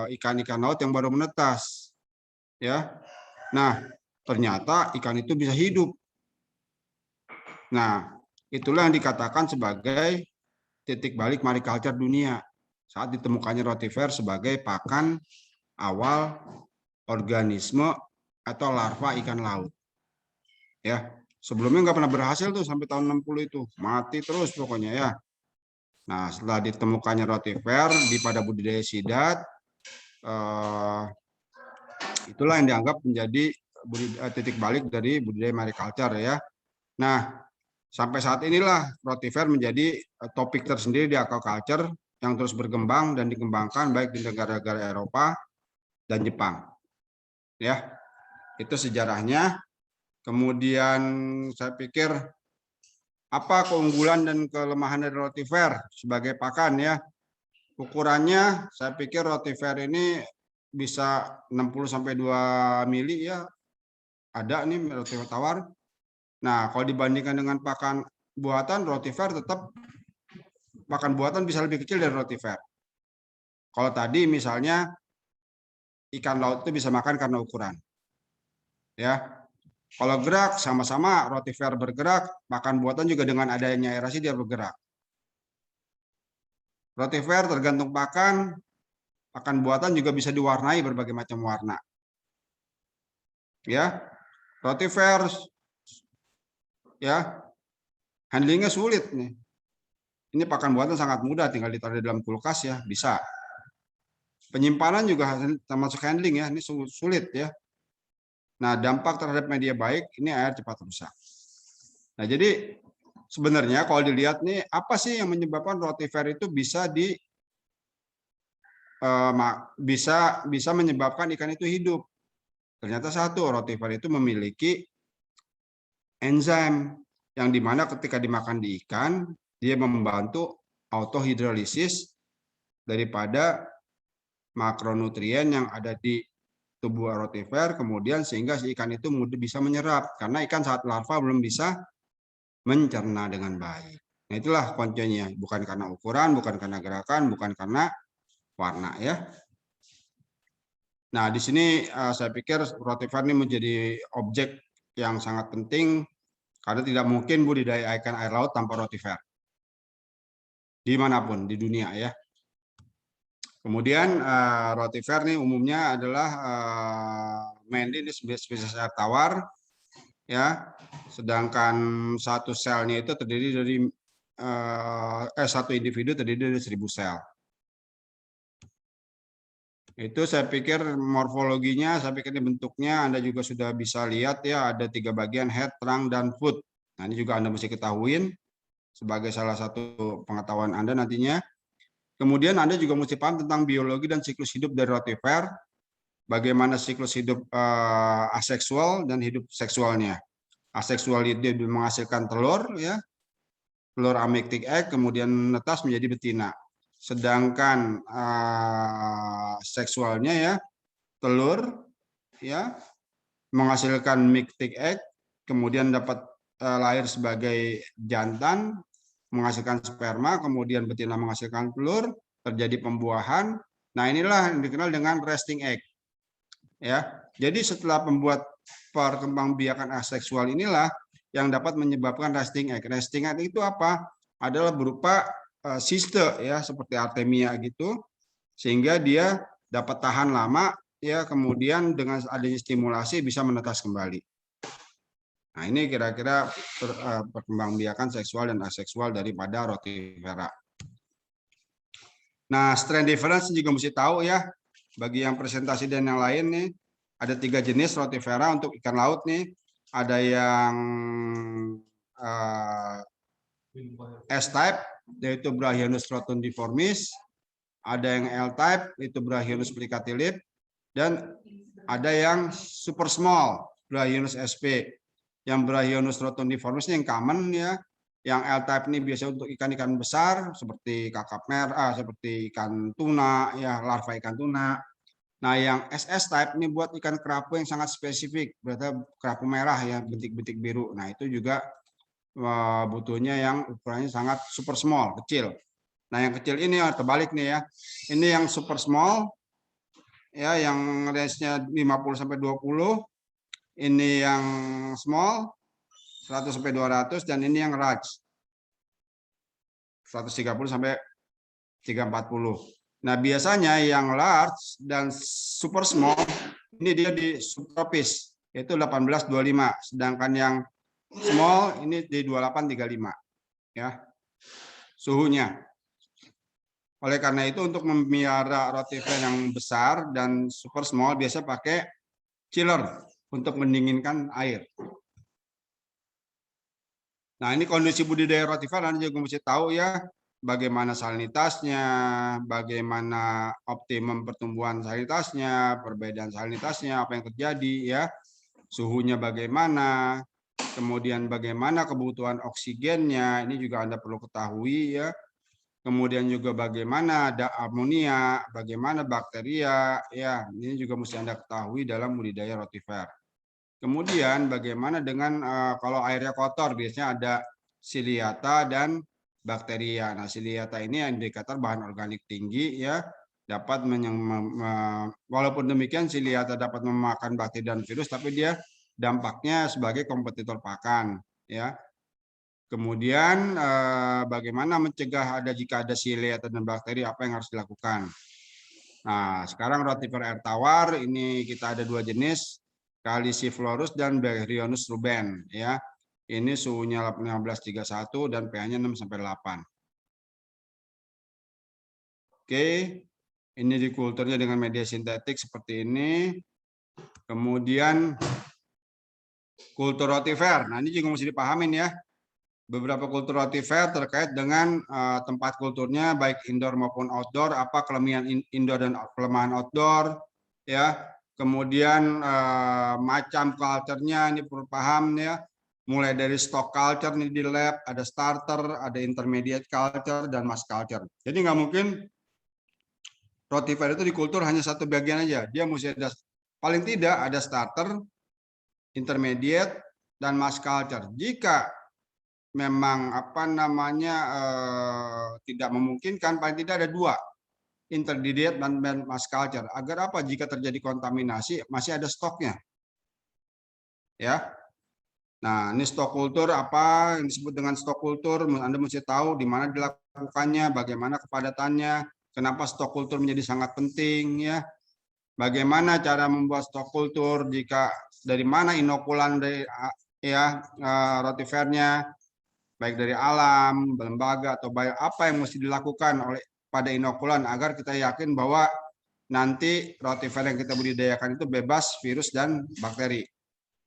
ikan-ikan laut yang baru menetas, ya. Nah, ternyata ikan itu bisa hidup. Nah, itulah yang dikatakan sebagai titik balik mariculture dunia saat ditemukannya rotifer sebagai pakan awal organisme atau larva ikan laut. Ya, sebelumnya nggak pernah berhasil tuh sampai tahun 60 itu, mati terus pokoknya ya. Nah, setelah ditemukannya rotifer di pada budidaya sidat, itulah yang dianggap menjadi titik balik dari budidaya mariculture ya. Nah, sampai saat inilah rotifer menjadi topik tersendiri di aquaculture yang terus berkembang dan dikembangkan baik di negara-negara Eropa dan Jepang. Ya, itu sejarahnya. Kemudian saya pikir apa keunggulan dan kelemahan dari rotifer sebagai pakan ya. Ukurannya saya pikir rotifer ini bisa 60 sampai 2 mili ya. Ada nih rotifer tawar. Nah, kalau dibandingkan dengan pakan buatan, rotifer tetap pakan buatan bisa lebih kecil dari rotifer. Kalau tadi misalnya ikan laut itu bisa makan karena ukuran. Ya. Kalau gerak sama-sama rotifer bergerak, pakan buatan juga dengan adanya aerasi dia bergerak. Rotifer tergantung pakan, pakan buatan juga bisa diwarnai berbagai macam warna. Ya. Rotifer ya handlingnya sulit nih. Ini pakan buatan sangat mudah, tinggal ditaruh di dalam kulkas ya, bisa. Penyimpanan juga termasuk handling ya, ini sulit ya. Nah, dampak terhadap media baik, ini air cepat rusak. Nah, jadi sebenarnya kalau dilihat nih, apa sih yang menyebabkan rotifer itu bisa menyebabkan ikan itu hidup? Ternyata satu, rotifer itu memiliki enzim yang dimana ketika dimakan di ikan, dia membantu autohidrolisis daripada makronutrien yang ada di tubuh rotifer, kemudian sehingga si ikan itu mudah bisa menyerap karena ikan saat larva belum bisa mencerna dengan baik. Nah, itulah kuncinya, bukan karena ukuran, bukan karena gerakan, bukan karena warna ya. Nah, di sini saya pikir rotifer ini menjadi objek yang sangat penting karena tidak mungkin budidaya ikan air laut tanpa rotifer dimanapun di dunia ya. Kemudian rotifer nih umumnya adalah mainly di spesies air tawar ya, sedangkan satu selnya itu terdiri dari satu individu terdiri dari 1000 sel. Itu saya pikir morfologinya, saya pikir ini bentuknya Anda juga sudah bisa lihat ya, ada 3 bagian head, trunk, dan foot. Nah, ini juga Anda mesti ketahuin sebagai salah satu pengetahuan Anda nantinya. Kemudian Anda juga mesti paham tentang biologi dan siklus hidup dari rotifer, bagaimana siklus hidup aseksual dan hidup seksualnya. Aseksual itu menghasilkan telur, ya, telur amictic egg, kemudian menetas menjadi betina. Sedangkan seksualnya ya, telur, ya, menghasilkan mictic egg, kemudian dapat lahir sebagai jantan, menghasilkan sperma, kemudian betina menghasilkan telur, terjadi pembuahan. Nah, inilah yang dikenal dengan resting egg. Ya, jadi setelah pembuat perkembangbiakan aseksual inilah yang dapat menyebabkan resting egg. Resting egg itu apa? Adalah berupa siste ya, seperti artemia gitu, sehingga dia dapat tahan lama ya, kemudian dengan adanya stimulasi bisa menetas kembali. Nah, ini kira-kira perkembangbiakan seksual dan aseksual daripada rotifera. Nah, strain difference juga mesti tahu ya. Bagi yang presentasi dan yang lain nih, ada 3 jenis rotifera untuk ikan laut nih. Ada yang S-type, yaitu Brachionus rotundiformis. Ada yang L-type, yaitu Brachionus plicatilid. Dan ada yang super small, Brachionus sp. Yang Brachionus rotundiformis yang common ya. Yang L-type ini biasa untuk ikan-ikan besar seperti kakap merah, seperti ikan tuna ya, larva ikan tuna. Nah, yang SS type ini buat ikan kerapu yang sangat spesifik, berarti kerapu merah ya, bintik-bintik biru. Nah, itu juga butuhnya yang ukurannya sangat super small, kecil. Nah, yang kecil ini terbalik nih ya. Ini yang super small, ya, yang range-nya 50 sampai 20. Ini yang small 100 sampai 200, dan ini yang large 130 sampai 340. Nah, biasanya yang large dan super small ini dia di subtropis, yaitu 18-25, sedangkan yang small ini di 28-35 ya suhunya. Oleh karena itu, untuk memelihara rotifer yang besar dan super small biasa pakai chiller untuk mendinginkan air. Nah, ini kondisi budidaya rotifer, Anda juga mesti tahu ya, bagaimana salinitasnya, bagaimana optimum pertumbuhan salinitasnya, perbedaan salinitasnya, apa yang terjadi ya, suhunya bagaimana, kemudian bagaimana kebutuhan oksigennya, ini juga Anda perlu ketahui ya. Kemudian juga bagaimana ada amonia, bagaimana bakteria, ya, ini juga mesti Anda ketahui dalam budidaya rotifer. Kemudian bagaimana dengan kalau airnya kotor, biasanya ada Ciliata dan bakteria. Nah, Ciliata ini indikator bahan organik tinggi ya, dapat walaupun demikian Ciliata dapat memakan bakteri dan virus, tapi dia dampaknya sebagai kompetitor pakan ya. Kemudian bagaimana mencegah jika ada Ciliata dan bakteri, apa yang harus dilakukan? Nah, sekarang rotifer air tawar ini kita ada 2 jenis, Calliciflorus dan Berrionus ruben ya. Ini suhunya 1531 dan pH-nya 6 sampai 8. Oke. Ini dikulturnya dengan media sintetik seperti ini. Kemudian kultur rotifer. Nah, ini juga mesti dipahamin ya. Beberapa kultur rotifer terkait dengan tempat kulturnya baik indoor maupun outdoor, apa kelebihan indoor dan kelemahan outdoor ya. Kemudian macam culture-nya ini perlu paham ya. Mulai dari stock culture nih di lab, ada starter, ada intermediate culture, dan mass culture. Jadi nggak mungkin rotifer itu di kultur hanya satu bagian aja. Dia mesti ada, paling tidak ada starter, intermediate, dan mass culture. Jika memang tidak memungkinkan, paling tidak ada 2, intermediate dan mass culture. Agar apa? Jika terjadi kontaminasi masih ada stoknya. Ya. Nah, ini stok kultur, apa yang disebut dengan stok kultur? Anda mesti tahu di mana dilakukannya, bagaimana kepadatannya, kenapa stok kultur menjadi sangat penting ya. Bagaimana cara membuat stok kultur, jika dari mana inokulan dari ya rotifernya, baik dari alam, lembaga, atau apa yang mesti dilakukan oleh pada inokulan agar kita yakin bahwa nanti rotifer yang kita budidayakan itu bebas virus dan bakteri.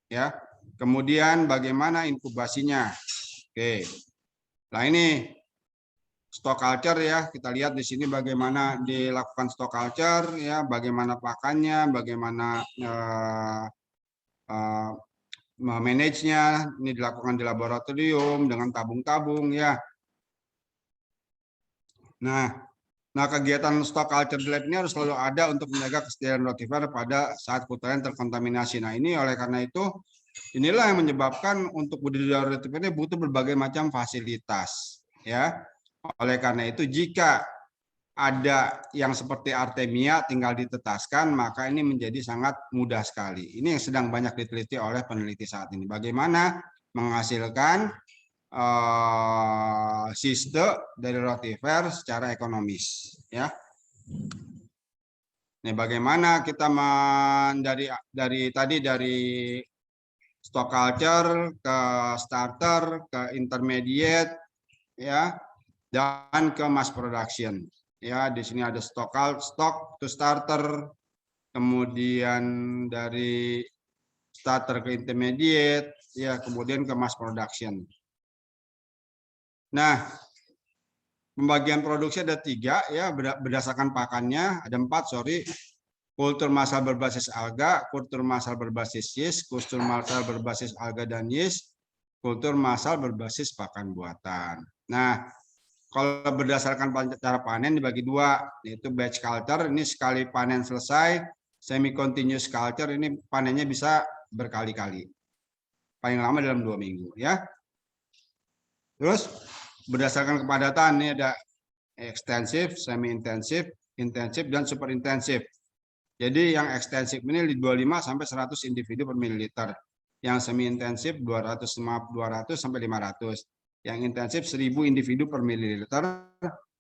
Ya. Kemudian bagaimana inkubasinya. Oke. Nah, ini stock culture ya. Kita lihat di sini bagaimana dilakukan stock culture ya, bagaimana pakannya, bagaimana manage-nya, ini dilakukan di laboratorium dengan tabung-tabung ya. Nah, kegiatan stock culture di lab ini harus selalu ada untuk menjaga kesediaan rotifer pada saat kulturnya terkontaminasi. Nah, ini oleh karena itu inilah yang menyebabkan untuk budidaya rotifer ini butuh berbagai macam fasilitas ya. Oleh karena itu, jika ada yang seperti artemia tinggal ditetaskan, maka ini menjadi sangat mudah sekali. Ini yang sedang banyak diteliti oleh peneliti saat ini. Bagaimana menghasilkan sistem dari rotifer secara ekonomis, ya. Nah, bagaimana kita dari stock culture ke starter, ke intermediate, ya, dan ke mass production. Ya, di sini ada stock to starter, kemudian dari starter ke intermediate, ya, kemudian ke mass production. Nah, pembagian produksi ada 3 ya, berdasarkan pakannya ada 4, sorry. Kultur massal berbasis alga, kultur massal berbasis yeast, kultur massal berbasis alga dan yeast, kultur massal berbasis pakan buatan. Nah, kalau berdasarkan cara panen dibagi 2, yaitu batch culture, ini sekali panen selesai, semi continuous culture ini panennya bisa berkali-kali. Paling lama dalam 2 minggu ya. Terus berdasarkan kepadatan, ini ada ekstensif, semi intensif, intensif dan super intensif. Jadi yang ekstensif ini 25 sampai 100 individu per mililiter. Yang semi intensif 200 sampai 500. Yang intensif 1000 individu per mililiter,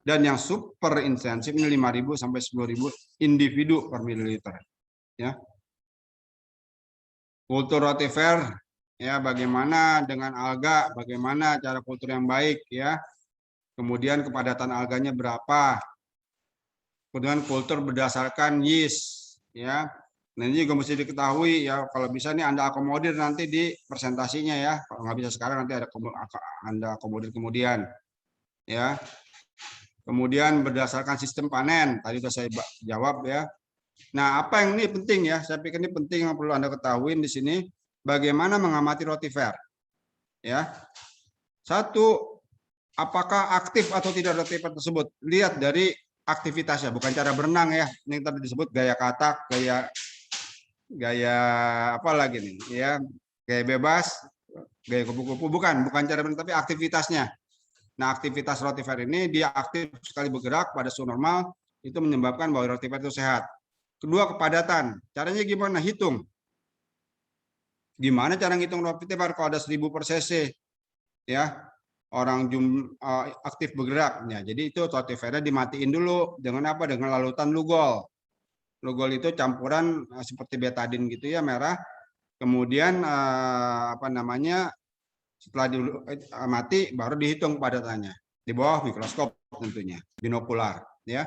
dan yang super intensif ini 5.000 sampai 10.000 individu per mililiter. Ya. Kultur rotifer, ya, bagaimana dengan alga, bagaimana cara kultur yang baik, ya. Kemudian kepadatan alganya berapa. Kemudian kultur berdasarkan yeast, ya. Nah, ini juga mesti diketahui, ya, kalau bisa nih Anda akomodir nanti di presentasinya, ya. Kalau nggak bisa sekarang nanti Anda akomodir kemudian, ya. Kemudian berdasarkan sistem panen, tadi sudah saya jawab, ya. Nah, apa yang ini penting, ya? Saya pikir ini penting yang perlu Anda ketahui di sini, bagaimana mengamati rotifer. Ya. Satu, apakah aktif atau tidak rotifer tersebut? Lihat dari aktivitasnya, bukan cara berenang, ya. Ini tadi disebut gaya katak, gaya apa lagi nih, ya. Gaya bebas, gaya kupu-kupu, bukan cara berenang, tapi aktivitasnya. Nah, aktivitas rotifer ini dia aktif sekali bergerak pada suhu normal, itu menyebabkan bahwa rotifer itu sehat. Kedua, kepadatan. Caranya gimana? Hitung. Gimana cara ngitung rotifer kalau ada 1000 per cc? Ya, orang aktif bergerak. Ya, jadi itu rotifernya dimatiin dulu. Dengan apa? Dengan larutan Lugol. Lugol itu campuran seperti betadin gitu, ya, merah. Kemudian setelah mati baru dihitung kepadatannya. Di bawah mikroskop tentunya, binokular, ya.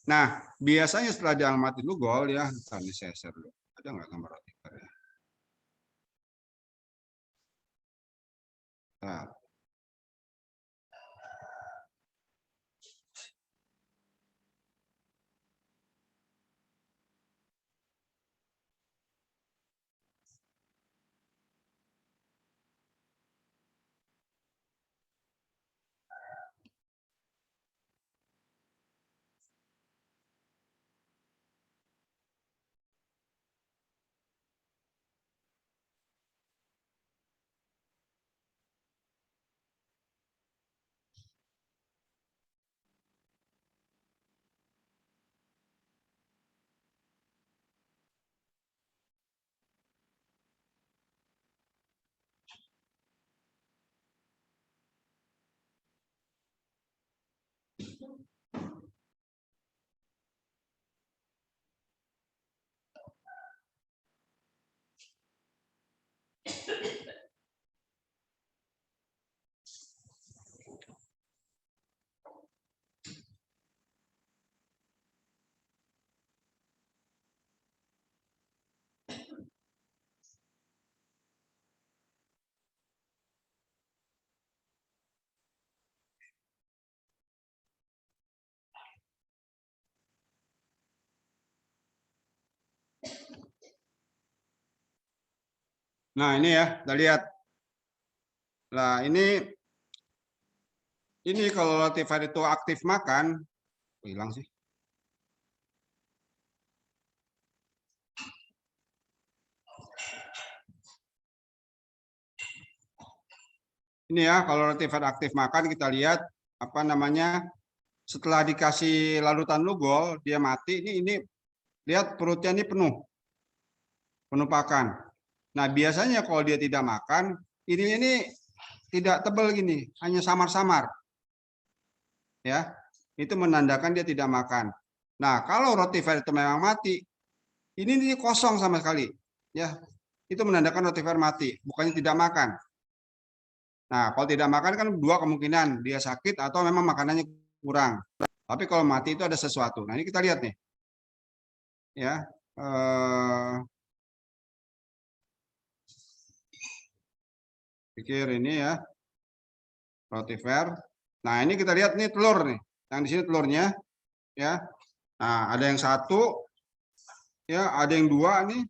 Nah, biasanya setelah dia mati Lugol, ya, ini saya share dulu. Ada nggak gambar rotifer? Nah. Nah, ini, ya, kita lihat. Nah, ini kalau rotifer itu aktif makan, hilang sih. Ini, ya, kalau rotifer aktif makan, kita lihat setelah dikasih larutan Lugol, dia mati. Ini lihat perutnya ini penuh pakan. Nah, biasanya kalau dia tidak makan, ini tidak tebal gini, hanya samar-samar. Ya, itu menandakan dia tidak makan. Nah, kalau rotifer itu memang mati, ini kosong sama sekali. Ya, itu menandakan rotifer mati, bukannya tidak makan. Nah, kalau tidak makan kan dua kemungkinan, dia sakit atau memang makanannya kurang. Tapi kalau mati itu ada sesuatu. Nah, ini kita lihat nih. Ya, pikir ini, ya, rotifer. Nah, ini kita lihat nih telur nih. Yang di sini telurnya, ya. Nah, ada yang satu, ya, ada yang dua nih.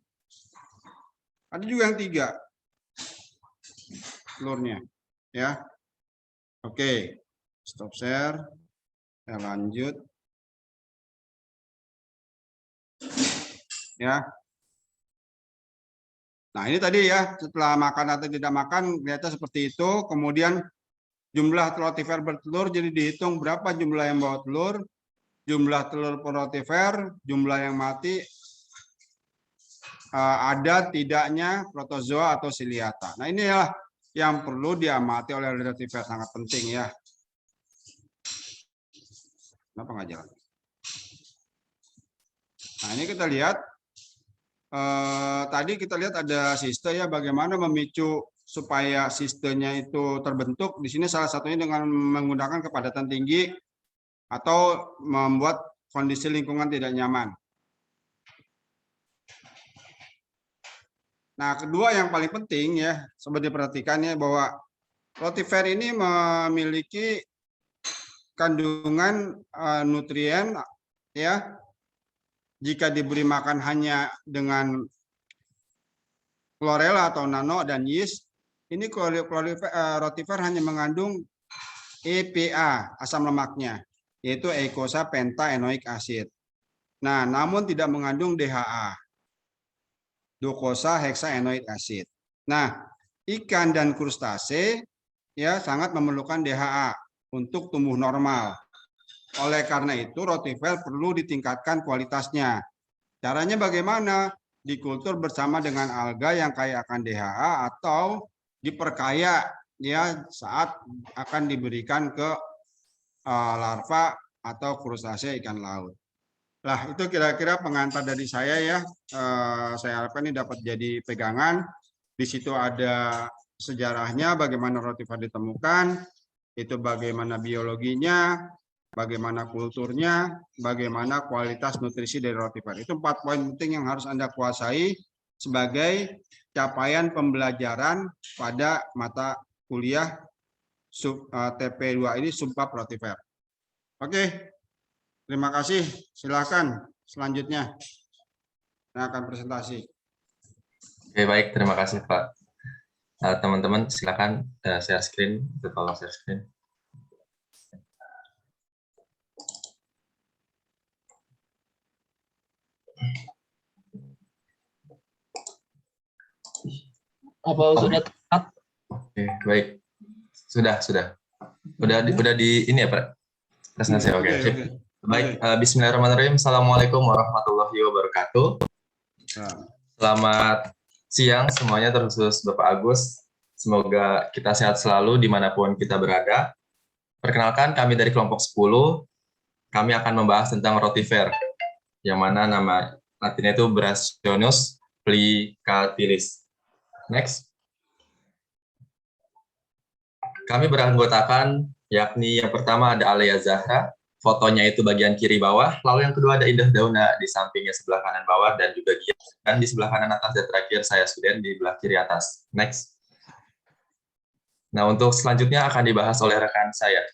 Ada juga yang 3 telurnya, ya. Oke. Stop share. Ya, lanjut. Ya. Nah, ini tadi, ya, setelah makan atau tidak makan ternyata seperti itu. Kemudian jumlah rotifer bertelur, jadi dihitung berapa jumlah yang bawa telur, jumlah telur per rotifer, jumlah yang mati, ada tidaknya protozoa atau ciliata. Nah, inilah yang perlu diamati oleh rotifer, sangat penting ya. Kenapa nggak jalan? Nah, ini kita lihat. Tadi kita lihat ada siste ya, bagaimana memicu supaya sistenya itu terbentuk. Di sini salah satunya dengan menggunakan kepadatan tinggi atau membuat kondisi lingkungan tidak nyaman. Nah, kedua yang paling penting ya, sobat diperhatikan ya, bahwa rotifer ini memiliki kandungan nutrien ya, jika diberi makan hanya dengan chlorella atau nano dan yeast, ini rotifer hanya mengandung EPA, asam lemaknya, yaitu eikosa pentaenoic acid. Nah, namun tidak mengandung DHA, dokosa hexaenoic acid. Nah, ikan dan krustase ya sangat memerlukan DHA untuk tumbuh normal. Oleh karena itu, rotifer perlu ditingkatkan kualitasnya. Caranya bagaimana? Dikultur bersama dengan alga yang kaya akan DHA atau diperkaya ya saat akan diberikan ke larva atau krustase ikan laut. Nah, itu kira-kira pengantar dari saya ya. Saya harapkan ini dapat jadi pegangan. Di situ ada sejarahnya, bagaimana rotifer ditemukan, itu bagaimana biologinya, bagaimana kulturnya, bagaimana kualitas nutrisi dari rotifer. Itu 4 poin penting yang harus Anda kuasai sebagai capaian pembelajaran pada mata kuliah TP2 ini, subbab rotifer. Oke. Terima kasih. Silakan selanjutnya. Saya akan presentasi. Oke, baik. Terima kasih, Pak. Teman-teman, silakan share screen. Tolong share screen. Apa sudah tepat? Oke, baik. Sudah. Udah di ini ya, Pak? Presentasi. Oke. Baik, bismillahirrahmanirrahim. Assalamualaikum warahmatullahi wabarakatuh. Selamat siang semuanya, terkhusus Bapak Agus. Semoga kita sehat selalu dimanapun kita berada. Perkenalkan, kami dari kelompok 10. Kami akan membahas tentang rotifer, yang mana nama latinnya itu Brassionomus plicatilis. Next. Kami beranggotakan, yakni yang pertama ada Alea Zahra, fotonya itu bagian kiri bawah, lalu yang kedua ada Indah Dauna di sampingnya sebelah kanan bawah, dan juga Gian, dan di sebelah kanan atas, dan terakhir saya Suden di sebelah kiri atas. Next. Nah, untuk selanjutnya akan dibahas oleh rekan saya.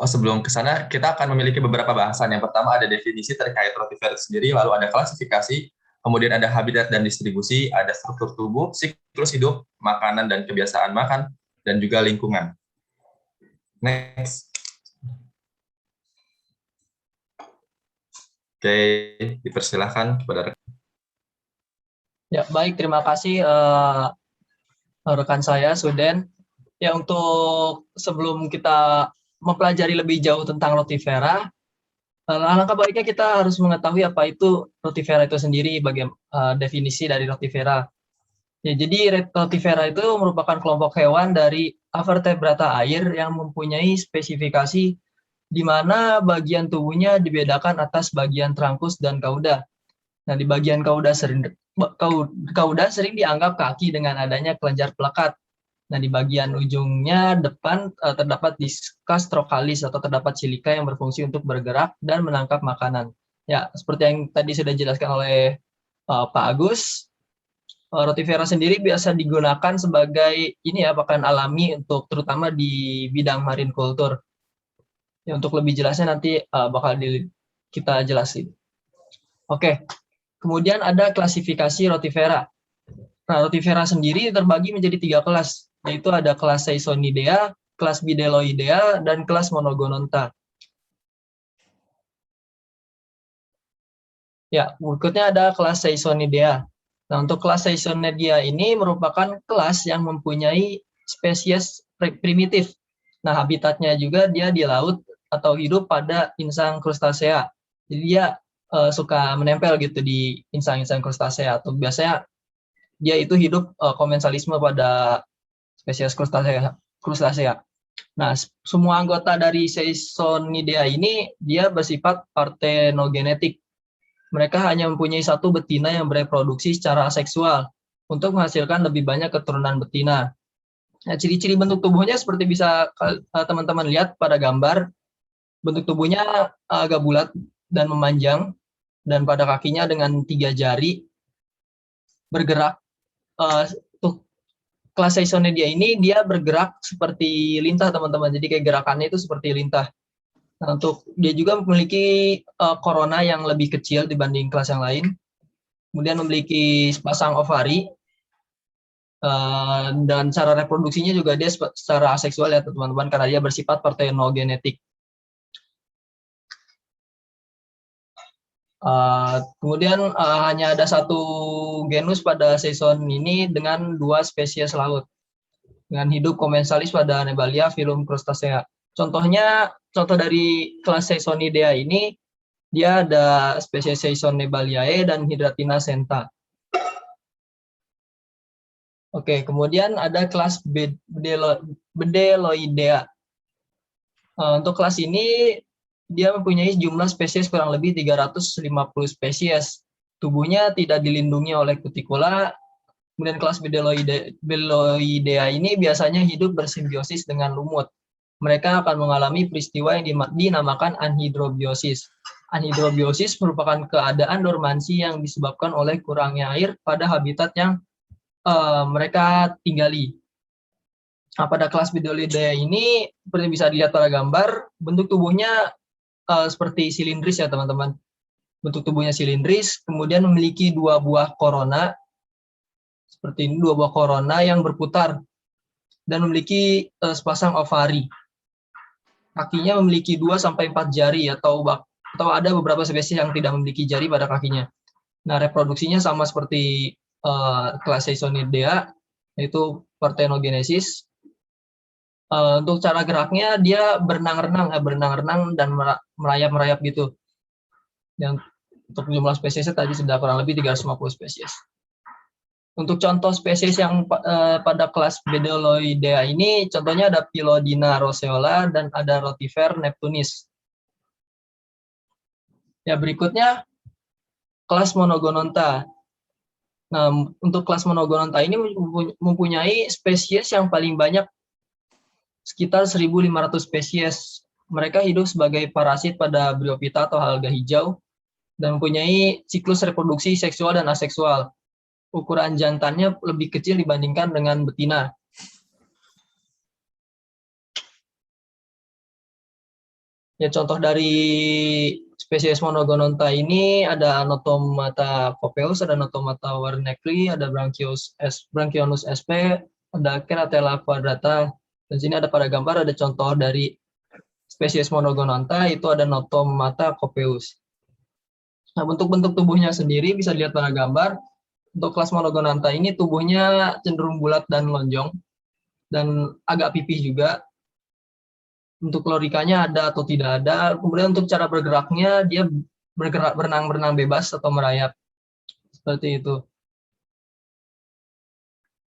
Sebelum ke sana, kita akan memiliki beberapa bahasan. Yang pertama ada definisi terkait rotifer sendiri, lalu ada klasifikasi, kemudian ada habitat dan distribusi, ada struktur tubuh, siklus hidup, makanan dan kebiasaan makan, dan juga lingkungan. Next. Oke, dipersilahkan kepada rekan. Ya, baik. Terima kasih rekan saya, Suden. Ya, untuk sebelum kita mempelajari lebih jauh tentang rotifera, alangkah baiknya kita harus mengetahui apa itu rotifera itu sendiri, definisi dari rotifera. Ya, jadi rotifera itu merupakan kelompok hewan dari avertebrata air yang mempunyai spesifikasi di mana bagian tubuhnya dibedakan atas bagian trunkus dan cauda. Nah, di bagian cauda sering dianggap kaki dengan adanya kelenjar pelekat. Nah, di bagian ujungnya depan terdapat diskus trokalis atau terdapat silika yang berfungsi untuk bergerak dan menangkap makanan. Ya, seperti yang tadi sudah dijelaskan oleh Pak Agus, rotifera sendiri biasa digunakan sebagai pakan alami untuk terutama di bidang marine culture. Ya, untuk lebih jelasnya nanti bakal kita jelasin. Oke. Kemudian ada klasifikasi rotifera. Nah, rotifera sendiri terbagi menjadi 3 kelas, yaitu ada kelas Seisonidea, kelas Bideloidea, dan kelas Monogononta. Ya, berikutnya ada kelas Seisonidea. Nah, untuk kelas Seisonidea ini merupakan kelas yang mempunyai spesies primitif. Nah, habitatnya juga dia di laut atau hidup pada insang krustasea. Jadi dia suka menempel gitu di insang-insang krustasea, atau biasanya dia itu hidup komensalisme pada spesies krustasea. Nah, semua anggota dari Seisonidae ini dia bersifat partenogenetik. Mereka hanya mempunyai satu betina yang bereproduksi secara seksual untuk menghasilkan lebih banyak keturunan betina. Nah, ciri-ciri bentuk tubuhnya seperti bisa teman-teman lihat pada gambar. Bentuk tubuhnya agak bulat dan memanjang, dan pada kakinya dengan 3 jari bergerak. Untuk kelas Seisonidae ini dia bergerak seperti lintah, teman-teman. Jadi kayak gerakannya itu seperti lintah. Nah, untuk dia juga memiliki korona yang lebih kecil dibanding kelas yang lain. Kemudian memiliki sepasang ovari. Dan cara reproduksinya juga dia secara aseksual ya teman-teman, karena dia bersifat partenogenetik. Kemudian hanya ada satu genus pada Seison ini dengan 2 spesies laut dengan hidup komensalis pada Nebalia filum crustacea. Contoh dari kelas Seisonidae ini, dia ada spesies Seison nebaliae dan Hydratina senta. Oke, kemudian ada kelas Bdelloidea. Untuk kelas ini dia mempunyai jumlah spesies kurang lebih 350 spesies. Tubuhnya tidak dilindungi oleh kutikula. Kemudian kelas Bdelloidea ini biasanya hidup bersimbiosis dengan lumut. Mereka akan mengalami peristiwa yang dinamakan anhidrobiosis. Anhidrobiosis merupakan keadaan dormansi yang disebabkan oleh kurangnya air pada habitat yang mereka tinggali. Nah, pada kelas Bdelloidea ini seperti bisa dilihat pada gambar, bentuk tubuhnya seperti silindris ya teman-teman. Bentuk tubuhnya silindris, kemudian memiliki 2 buah korona seperti ini, 2 buah korona yang berputar dan memiliki sepasang ovari. Kakinya memiliki 2-4 jari atau ada beberapa spesies yang tidak memiliki jari pada kakinya. Nah, reproduksinya sama seperti kelas Seisonidae, yaitu partenogenesis. Untuk cara geraknya dia berenang-renang dan merayap-merayap gitu. Yang untuk jumlah spesiesnya tadi sudah kurang lebih 350 spesies. Untuk contoh spesies yang pada kelas Bdelloidea ini, contohnya ada Philodina roseola dan ada Rotifer neptunis. Ya, berikutnya kelas Monogononta. Nah, untuk kelas Monogononta ini mempunyai spesies yang paling banyak, sekitar 1.500 spesies. Mereka hidup sebagai parasit pada Bryophyta atau alga hijau dan mempunyai siklus reproduksi seksual dan aseksual. Ukuran jantannya lebih kecil dibandingkan dengan betina. Ya, contoh dari spesies Monogononta ini ada Notomata copeus, ada Notomata warnekli, ada Branchionus sp, ada Keratella quadrata. Dan sini ada pada gambar ada contoh dari spesies Monogononta, itu ada Notomata copeus. Nah, untuk bentuk tubuhnya sendiri bisa dilihat pada gambar. Untuk kelas Monogononta ini tubuhnya cenderung bulat dan lonjong dan agak pipih juga. Untuk lorikanya ada atau tidak ada. Kemudian untuk cara bergeraknya dia berenang bebas atau merayap seperti itu.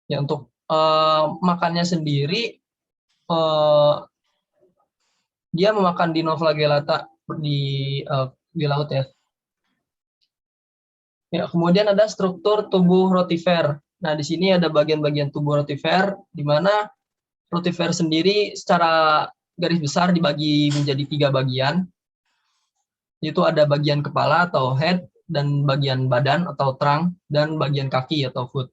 Ya, untuk makannya sendiri dia memakan dinoflagellata di laut ya. Ya, kemudian ada struktur tubuh rotifer. Nah, di sini ada bagian-bagian tubuh rotifer, di mana rotifer sendiri secara garis besar dibagi menjadi 3 bagian. Itu ada bagian kepala atau head, dan bagian badan atau trunk, dan bagian kaki atau foot.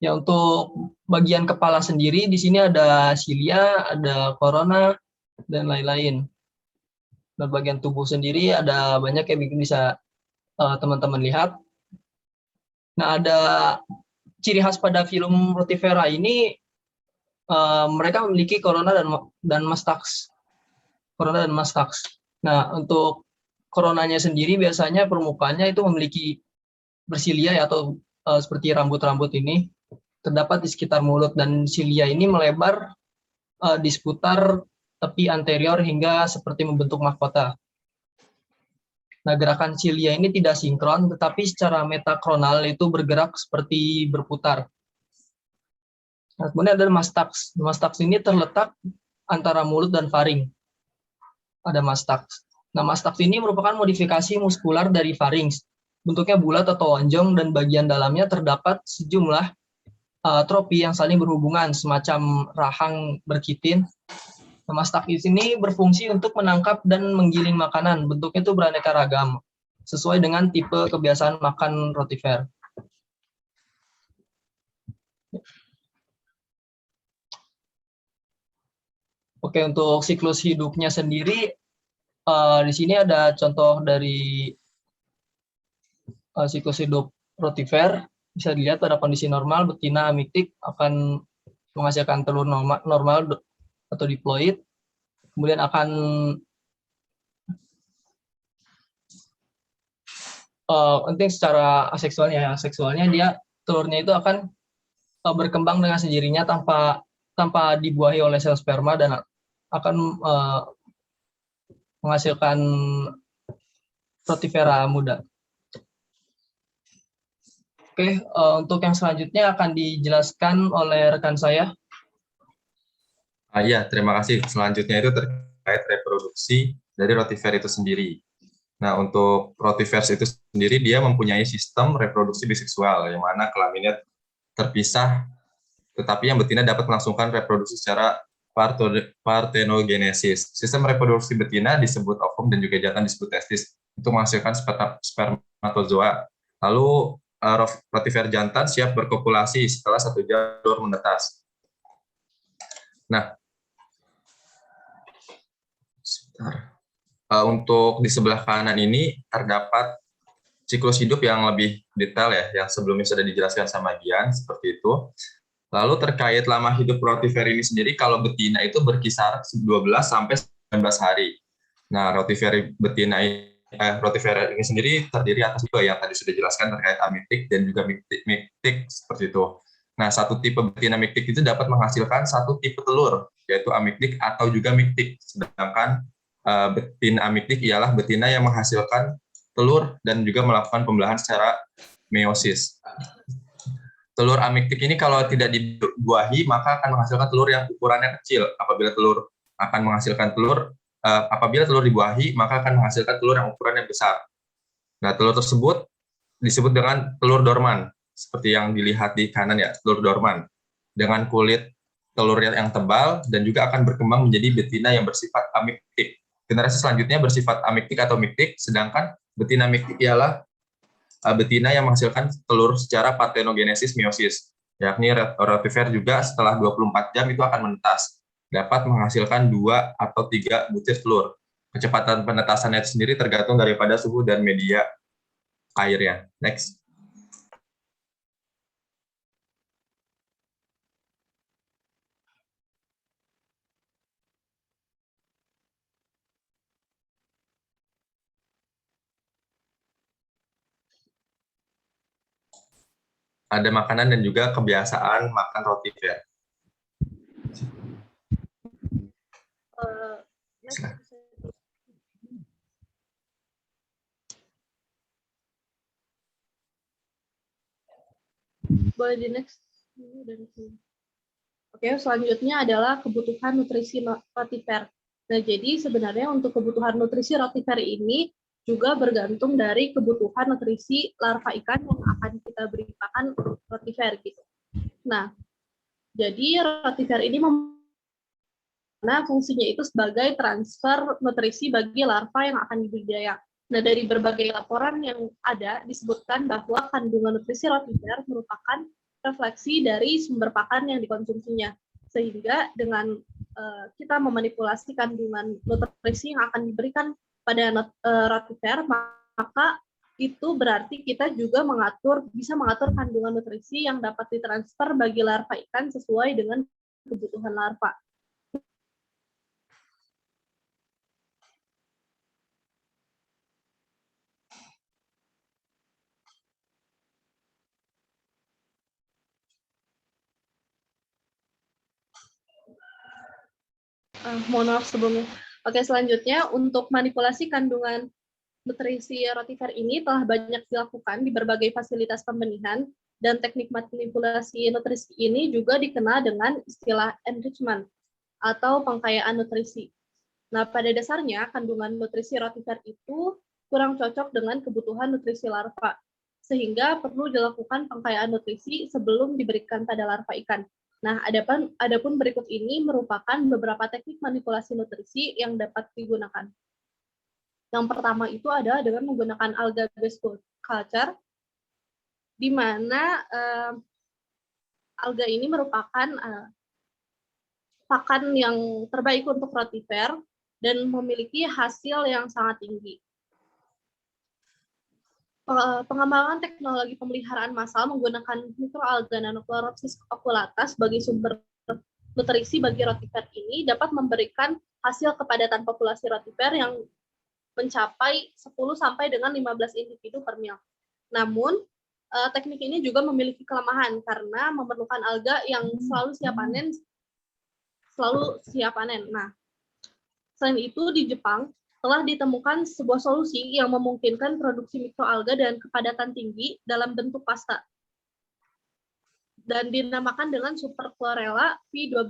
Ya, untuk bagian kepala sendiri di sini ada cilia, ada corona, dan lain-lain. Dan bagian tubuh sendiri ada banyak yang bisa teman-teman lihat. Nah, ada ciri khas pada filum rotifera ini, mereka memiliki corona dan mastaks. Corona dan mastaks. Nah, untuk coronanya sendiri biasanya permukaannya itu memiliki bersilia ya, atau seperti rambut-rambut ini. terdapat di sekitar mulut, dan silia ini melebar di seputar tepi anterior hingga seperti membentuk mahkota. Nah, gerakan silia ini tidak sinkron, tetapi secara metakronal itu bergerak seperti berputar. Nah, kemudian ada mastaks. Mastaks ini terletak antara mulut dan faring. Ada mastaks. Nah, mastaks ini merupakan modifikasi muskular dari farinks. Bentuknya bulat atau lonjong, dan bagian dalamnya terdapat sejumlah tropi yang saling berhubungan, semacam rahang berkitin. Nah, mastaks ini berfungsi untuk menangkap dan menggiling makanan. Bentuknya itu beraneka ragam, sesuai dengan tipe kebiasaan makan rotifer. Oke, untuk siklus hidupnya sendiri, di sini ada contoh dari siklus hidup rotifer. Bisa dilihat pada kondisi normal, betina amiktik akan menghasilkan telur normal atau diploid. Kemudian akan penting secara aseksualnya dia telurnya itu akan berkembang dengan sendirinya tanpa dibuahi oleh sel sperma, dan akan menghasilkan rotifera muda. Oke, untuk yang selanjutnya akan dijelaskan oleh rekan saya. Iya, terima kasih. Selanjutnya itu terkait reproduksi dari rotifer itu sendiri. Nah, untuk rotifer itu sendiri, dia mempunyai sistem reproduksi biseksual, yang mana kelaminnya terpisah, tetapi yang betina dapat melangsungkan reproduksi secara partenogenesis. Sistem reproduksi betina disebut ovum dan juga jantan disebut testis untuk menghasilkan spermatozoa. Lalu rotifer jantan siap berkopulasi setelah 1 jam telur menetas. Nah, untuk di sebelah kanan ini terdapat siklus hidup yang lebih detail ya, yang sebelumnya sudah dijelaskan sama Gian, seperti itu. Lalu terkait lama hidup rotifer ini sendiri, kalau betina itu berkisar 12 sampai 19 hari. Nah, rotifer rotifer ini sendiri terdiri atas tipe yang tadi sudah dijelaskan terkait amiktik dan juga miktik seperti itu. Nah, satu tipe betina miktik itu dapat menghasilkan satu tipe telur, yaitu amiktik atau juga miktik. Sedangkan betina amiktik ialah betina yang menghasilkan telur dan juga melakukan pembelahan secara meiosis. Telur amiktik ini kalau tidak dibuahi maka akan menghasilkan telur yang ukurannya kecil. Apabila telur dibuahi maka akan menghasilkan telur yang ukurannya besar. Nah, telur tersebut disebut dengan telur dorman, seperti yang dilihat di kanan ya, telur dorman, dengan kulit telur yang tebal dan juga akan berkembang menjadi betina yang bersifat amiktik. Generasi selanjutnya bersifat amiktik atau miktik, sedangkan betina miktik ialah betina yang menghasilkan telur secara partenogenesis meiosis, yakni rotifer juga setelah 24 jam itu akan menetas, dapat menghasilkan 2 atau 3 butir telur. Kecepatan penetasannya sendiri tergantung daripada suhu dan media airnya. Next. Ada makanan dan juga kebiasaan makan rotifer. Boleh di next. Oke, selanjutnya adalah kebutuhan nutrisi rotifer. Nah, jadi sebenarnya untuk kebutuhan nutrisi rotifer ini juga bergantung dari kebutuhan nutrisi larva ikan yang akan kita beri makan rotifer gitu. Nah, jadi rotifer ini fungsinya itu sebagai transfer nutrisi bagi larva yang akan dibudidaya. Nah, dari berbagai laporan yang ada disebutkan bahwa kandungan nutrisi rotifer merupakan refleksi dari sumber pakan yang dikonsumsinya. Sehingga dengan kita memanipulasi kandungan nutrisi yang akan diberikan pada rotifer, maka itu berarti kita juga bisa mengatur kandungan nutrisi yang dapat ditransfer bagi larva ikan sesuai dengan kebutuhan larva. Mohon maaf sebelumnya. Oke, selanjutnya untuk manipulasi kandungan nutrisi rotifer ini telah banyak dilakukan di berbagai fasilitas pembenihan, dan teknik manipulasi nutrisi ini juga dikenal dengan istilah enrichment atau pengkayaan nutrisi. Nah, pada dasarnya kandungan nutrisi rotifer itu kurang cocok dengan kebutuhan nutrisi larva, sehingga perlu dilakukan pengkayaan nutrisi sebelum diberikan pada larva ikan. Nah, adapun berikut ini merupakan beberapa teknik manipulasi nutrisi yang dapat digunakan. Yang pertama itu adalah dengan menggunakan alga-based culture, di mana alga ini merupakan pakan yang terbaik untuk rotifer dan memiliki hasil yang sangat tinggi. Pengembangan teknologi pemeliharaan massal menggunakan mikroalga Nanochloropsis oculata sebagai sumber nutrisi bagi rotifer ini dapat memberikan hasil kepadatan populasi rotifer yang mencapai 10 sampai dengan 15 individu per mil. Namun, teknik ini juga memiliki kelemahan karena memerlukan alga yang selalu siap panen. Nah, selain itu di Jepang telah ditemukan sebuah solusi yang memungkinkan produksi mikroalga dengan kepadatan tinggi dalam bentuk pasta dan dinamakan dengan Super Chlorella P12.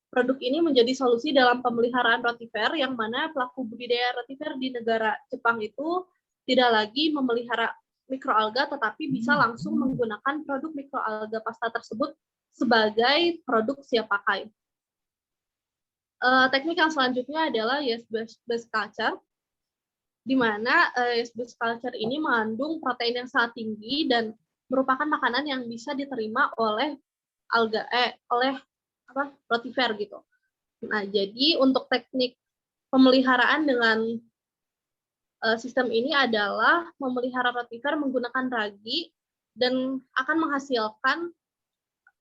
Produk ini menjadi solusi dalam pemeliharaan rotifer yang mana pelaku budidaya rotifer di negara Jepang itu tidak lagi memelihara mikroalga tetapi bisa langsung menggunakan produk mikroalga pasta tersebut sebagai produk siap pakai. Teknik yang selanjutnya adalah yeast-based culture, di mana yeast-based culture ini mengandung protein yang sangat tinggi dan merupakan makanan yang bisa diterima oleh rotifer gitu. Nah, jadi untuk teknik pemeliharaan dengan sistem ini adalah memelihara rotifer menggunakan ragi dan akan menghasilkan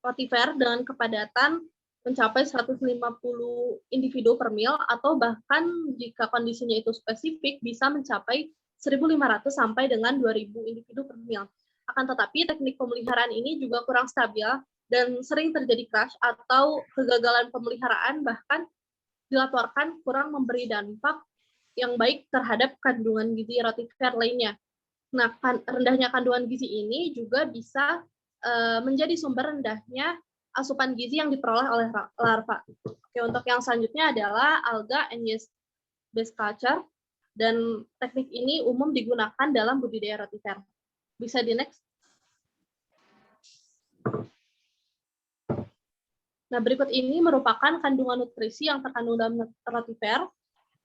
rotifer dengan kepadatan mencapai 150 individu per mil atau bahkan jika kondisinya itu spesifik bisa mencapai 1.500 sampai dengan 2.000 individu per mil. Akan tetapi teknik pemeliharaan ini juga kurang stabil dan sering terjadi crash atau kegagalan pemeliharaan, bahkan dilaporkan kurang memberi dampak yang baik terhadap kandungan gizi rotifer lainnya. Nah, rendahnya kandungan gizi ini juga bisa menjadi sumber rendahnya asupan gizi yang diperoleh oleh larva. Oke, untuk yang selanjutnya adalah alga and yeast-based culture, dan teknik ini umum digunakan dalam budidaya rotifer. Bisa di next. Nah, berikut ini merupakan kandungan nutrisi yang terkandung dalam rotifer.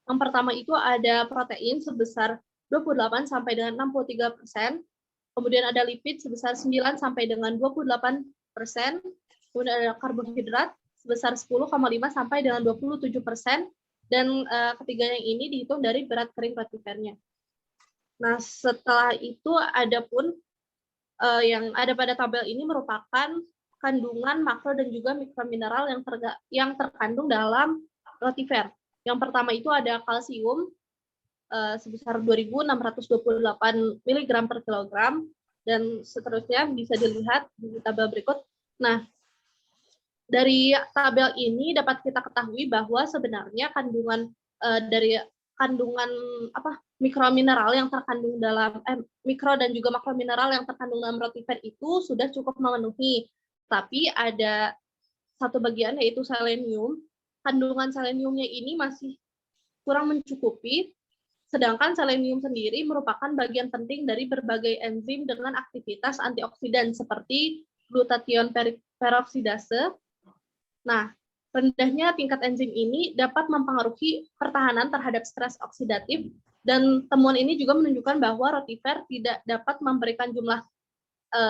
Yang pertama itu ada protein sebesar 28 sampai dengan 63%, kemudian ada lipid sebesar 9 sampai dengan 28%, kemudian ada karbohidrat sebesar 10,5 sampai dengan 27%, dan ketiga yang ini dihitung dari berat kering rotifernya. Nah, setelah itu ada pun yang ada pada tabel ini merupakan kandungan makro dan juga mikromineral yang terkandung dalam rotifer. Yang pertama itu ada kalsium sebesar 2.628 mg per kilogram, dan seterusnya bisa dilihat di tabel berikut. Nah, dari tabel ini dapat kita ketahui bahwa sebenarnya kandungan mikromineral yang terkandung dalam mikro dan juga makromineral yang terkandung dalam rotifer itu sudah cukup memenuhi. Tapi ada satu bagian yaitu selenium. Kandungan seleniumnya ini masih kurang mencukupi, sedangkan selenium sendiri merupakan bagian penting dari berbagai enzim dengan aktivitas antioksidan seperti glutathione peroksidase. Nah, rendahnya tingkat enzim ini dapat mempengaruhi pertahanan terhadap stres oksidatif, dan temuan ini juga menunjukkan bahwa rotifer tidak dapat memberikan jumlah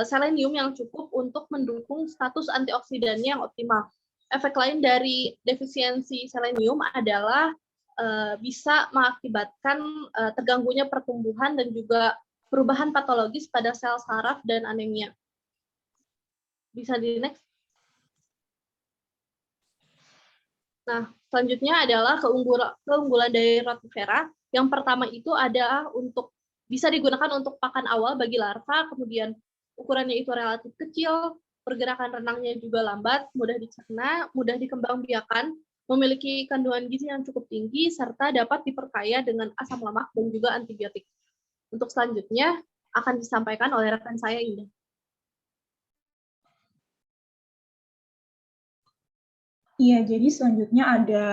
selenium yang cukup untuk mendukung status antioksidannya yang optimal. Efek lain dari defisiensi selenium adalah bisa mengakibatkan terganggunya pertumbuhan dan juga perubahan patologis pada sel saraf dan anemia. Bisa di next. Nah, selanjutnya adalah keunggulan dari rotifera. Yang pertama itu adalah bisa digunakan untuk pakan awal bagi larva, kemudian ukurannya itu relatif kecil, pergerakan renangnya juga lambat, mudah dicerna, mudah dikembangbiakan, memiliki kandungan gizi yang cukup tinggi, serta dapat diperkaya dengan asam lemak dan juga antibiotik. Untuk selanjutnya, akan disampaikan oleh rekan saya, Indah. Iya, jadi selanjutnya ada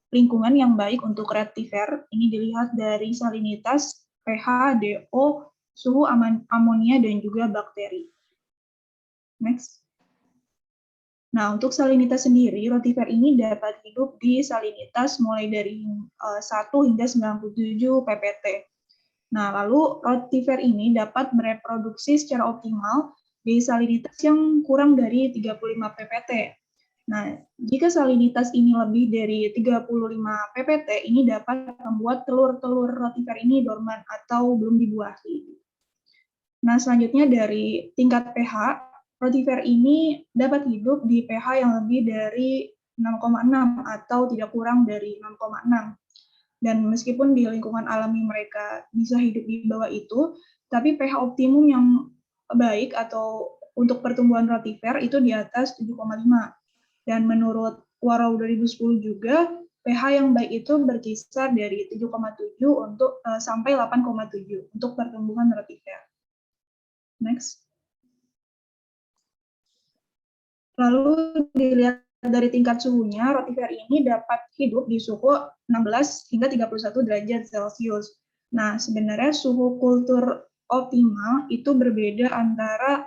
lingkungan yang baik untuk retiver. Ini dilihat dari salinitas, pH, DO, suhu amonia, dan juga bakteri. Next. Nah, untuk salinitas sendiri, rotifer ini dapat hidup di salinitas mulai dari 1 hingga 97 ppt. Nah, lalu rotifer ini dapat mereproduksi secara optimal di salinitas yang kurang dari 35 ppt. Nah, jika salinitas ini lebih dari 35 ppt, ini dapat membuat telur-telur rotifer ini dorman atau belum dibuahi. Nah, selanjutnya dari tingkat pH, rotifer ini dapat hidup di pH yang lebih dari 6,6 atau tidak kurang dari 6,6. Dan meskipun di lingkungan alami mereka bisa hidup di bawah itu, tapi pH optimum yang baik atau untuk pertumbuhan rotifer itu di atas 7,5. Dan menurut Warau 2010 juga, pH yang baik itu berkisar dari 7,7 untuk sampai 8,7 untuk pertumbuhan rotifer. Next. Lalu dilihat dari tingkat suhunya, rotifer ini dapat hidup di suhu 16 hingga 31 derajat Celcius. Nah, sebenarnya suhu kultur optimal itu berbeda antara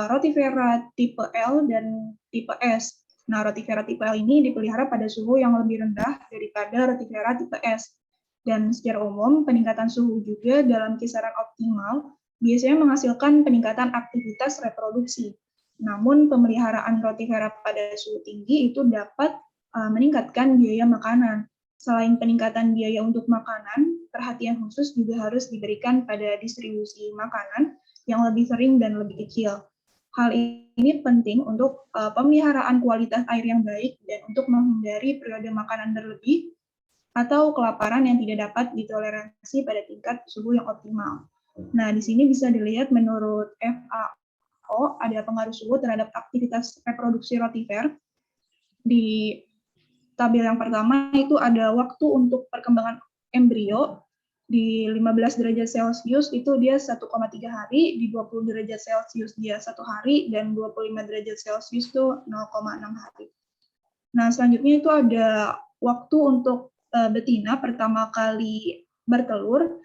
rotifera tipe L dan tipe S. Nah, rotifera tipe L ini dipelihara pada suhu yang lebih rendah daripada rotifera tipe S. Dan secara umum, peningkatan suhu juga dalam kisaran optimal biasanya menghasilkan peningkatan aktivitas reproduksi. Namun, pemeliharaan rotifera pada suhu tinggi itu dapat meningkatkan biaya makanan. Selain peningkatan biaya untuk makanan, perhatian khusus juga harus diberikan pada distribusi makanan yang lebih sering dan lebih kecil. Hal ini penting untuk pemeliharaan kualitas air yang baik dan untuk menghindari periode makanan berlebih atau kelaparan yang tidak dapat ditoleransi pada tingkat suhu yang optimal. Nah, di sini bisa dilihat menurut FAO ada pengaruh suhu terhadap aktivitas reproduksi rotifer. Di tabel yang pertama itu ada waktu untuk perkembangan embrio. Di 15 derajat Celcius itu dia 1,3 hari, di 20 derajat Celcius dia 1 hari, dan 25 derajat Celcius itu 0,6 hari. Nah, selanjutnya itu ada waktu untuk betina pertama kali bertelur,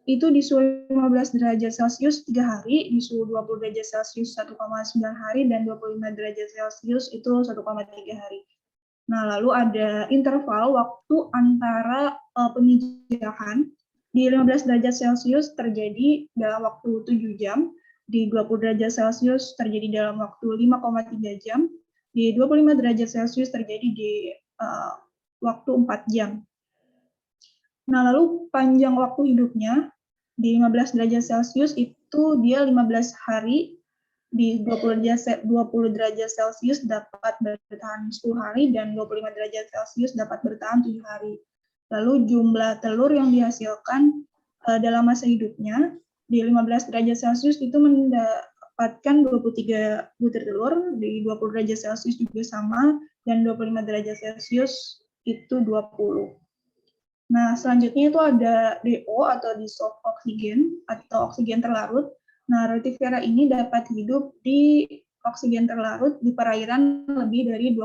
itu di suhu 15 derajat Celcius 3 hari, di suhu 20 derajat Celcius 1,9 hari, dan 25 derajat Celcius itu 1,3 hari. Nah, lalu ada interval waktu antara pemijahan. Di 15 derajat Celcius terjadi dalam waktu 7 jam, di 20 derajat Celcius terjadi dalam waktu 5,3 jam, di 25 derajat Celcius terjadi di waktu 4 jam. Nah, lalu panjang waktu hidupnya, di 15 derajat Celcius itu dia 15 hari, di 20 derajat Celcius dapat bertahan 10 hari, dan 25 derajat Celcius dapat bertahan 7 hari. Lalu jumlah telur yang dihasilkan dalam masa hidupnya, di 15 derajat Celcius itu mendapatkan 23 butir telur, di 20 derajat Celcius juga sama, dan 25 derajat Celcius itu 20. Nah, selanjutnya itu ada DO atau dissolved oxygen atau oksigen terlarut. Nah, rotifera ini dapat hidup di oksigen terlarut di perairan lebih dari 2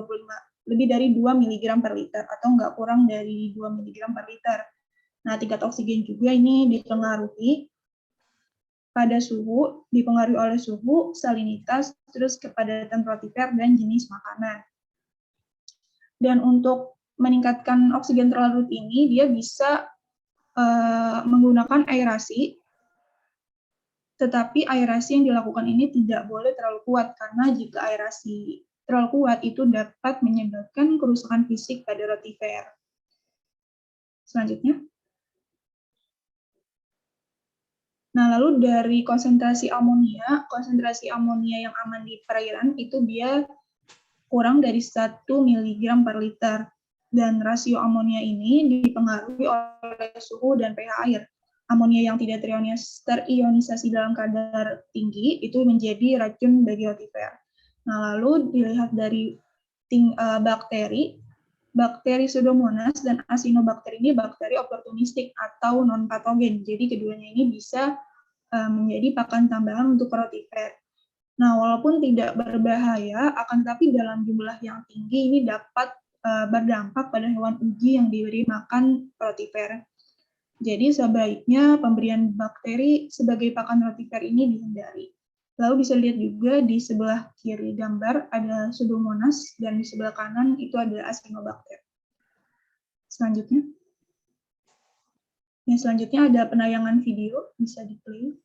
mg per liter atau nggak kurang dari 2 mg per liter. Nah, tingkat oksigen juga ini dipengaruhi oleh suhu, salinitas, terus kepadatan rotifer dan jenis makanan. Dan untuk meningkatkan oksigen terlarut ini, dia bisa menggunakan aerasi, tetapi aerasi yang dilakukan ini tidak boleh terlalu kuat, karena jika aerasi terlalu kuat itu dapat menyebabkan kerusakan fisik pada rotifer. Selanjutnya. Nah, lalu dari konsentrasi amonia yang aman di perairan itu dia kurang dari 1 mg per liter. Dan rasio amonia ini dipengaruhi oleh suhu dan pH air. Amonia yang tidak terionisasi dalam kadar tinggi itu menjadi racun bagi rotifer. Nah, lalu dilihat dari bakteri, Bakteri Pseudomonas dan Acinetobacter ini bakteri oportunistik atau non-patogen. Jadi keduanya ini bisa menjadi pakan tambahan untuk rotifer. Nah, walaupun tidak berbahaya, akan tetapi dalam jumlah yang tinggi ini dapat berdampak pada hewan uji yang diberi makan rotifer. Jadi sebaiknya pemberian bakteri sebagai pakan rotifer ini dihindari. Lalu bisa lihat juga di sebelah kiri gambar ada Pseudomonas dan di sebelah kanan itu ada Acinetobacter. Selanjutnya. Yang selanjutnya ada penayangan video, bisa di-play.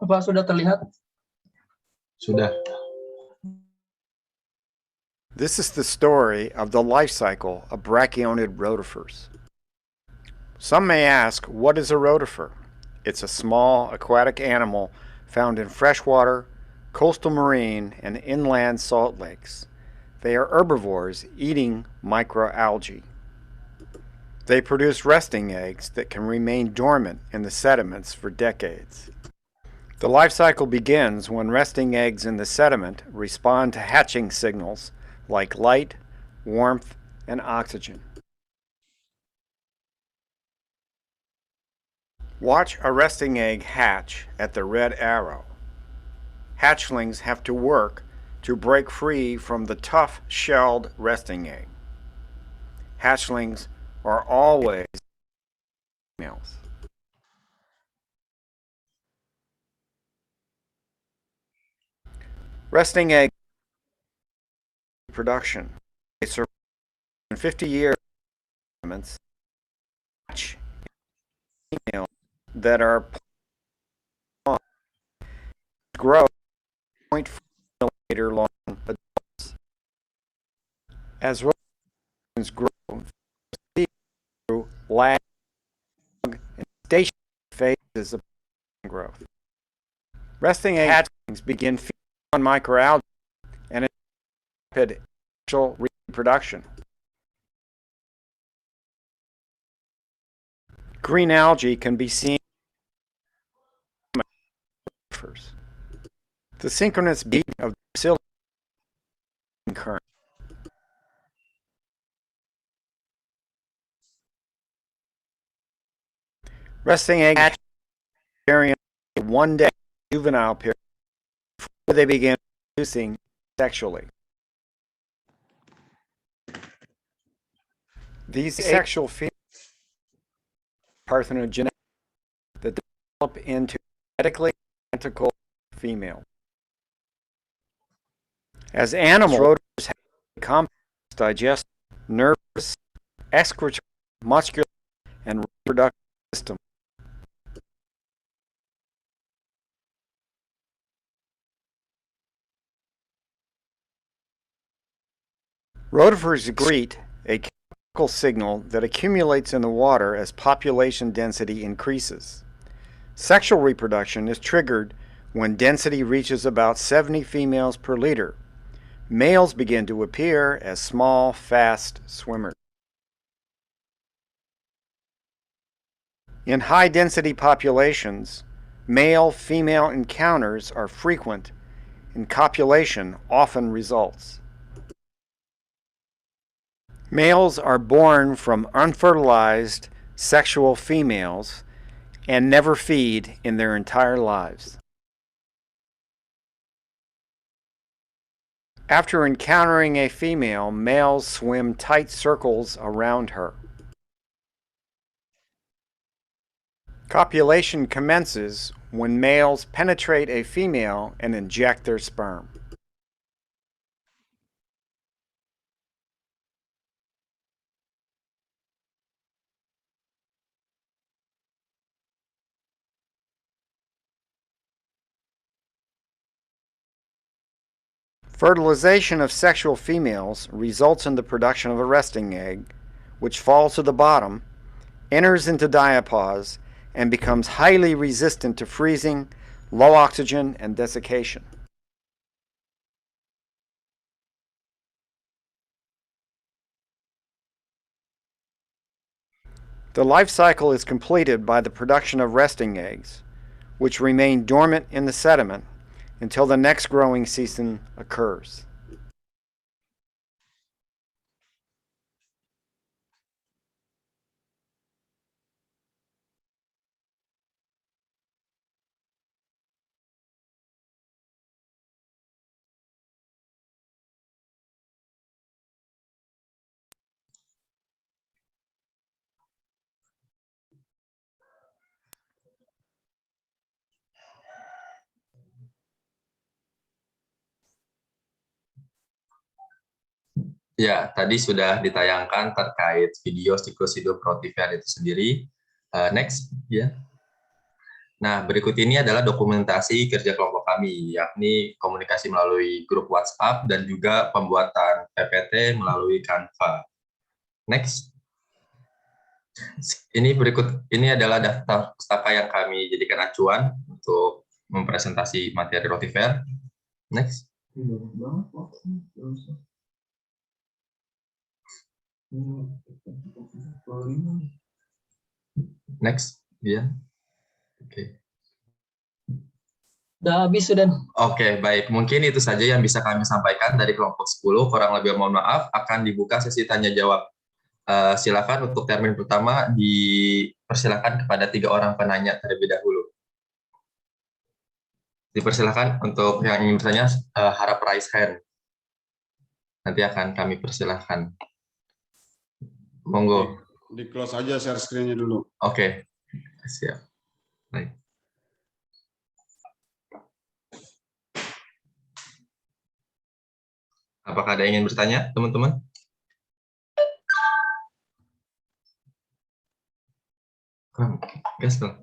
Apa sudah terlihat? Sudah. This is the story of the life cycle of brachionid rotifers. Some may ask, what is a rotifer? It's a small aquatic animal found in freshwater, coastal marine, and inland salt lakes. They are herbivores eating microalgae. They produce resting eggs that can remain dormant in the sediments for decades. The life cycle begins when resting eggs in the sediment respond to hatching signals like light, warmth, and oxygen. Watch a resting egg hatch at the red arrow. Hatchlings have to work to break free from the tough shelled resting egg. Hatchlings are always females. Resting egg production. They survive in 50 years hatch females that are grow 0.4 millimeter long adults. As rodents grow through lag and station phases of growth. Resting egg hatchlings begin feeding on microalgae and rapid sexual reproduction. Green algae can be seen in the synchronous beating of the bacilli current. Resting egg hatch during a one-day juvenile period before they begin producing sexually. These asexual females are parthenogenetic that develop into genetically identical females. As animals, rotifers have a complex digestive, nervous, excretory, muscular, and reproductive system. Rotifers secrete a chemical signal that accumulates in the water as population density increases. Sexual reproduction is triggered when density reaches about 70 females per liter. Males begin to appear as small, fast swimmers. In high-density populations, male-female encounters are frequent, and copulation often results. Males are born from unfertilized sexual females and never feed in their entire lives. After encountering a female, males swim tight circles around her. Copulation commences when males penetrate a female and inject their sperm. Fertilization of sexual females results in the production of a resting egg, which falls to the bottom, enters into diapause, and becomes highly resistant to freezing, low oxygen, and desiccation. The life cycle is completed by the production of resting eggs, which remain dormant in the sediment until the next growing season occurs. Ya, tadi sudah ditayangkan terkait video siklus hidup rotifer itu sendiri. Next, ya. Nah, berikut ini adalah dokumentasi kerja kelompok kami, yakni komunikasi melalui grup WhatsApp dan juga pembuatan PPT melalui Canva. Next. Ini adalah daftar pustaka yang kami jadikan acuan untuk mempresentasi materi rotifer. Next. Next, ya. Oke. Udah habis sudah. Oke, baik. Mungkin itu saja yang bisa kami sampaikan dari kelompok 10. Kurang lebih mohon maaf, akan dibuka sesi tanya jawab. Silakan untuk termin pertama dipersilakan kepada 3 orang penanya terlebih dahulu. Dipersilakan untuk yang ingin bertanya harap raise hand. Nanti akan kami persilahkan. Monggo. Di close aja share screen-nya dulu. Oke, siap. Baik. Apakah ada yang ingin bertanya, teman-teman? Gas dong.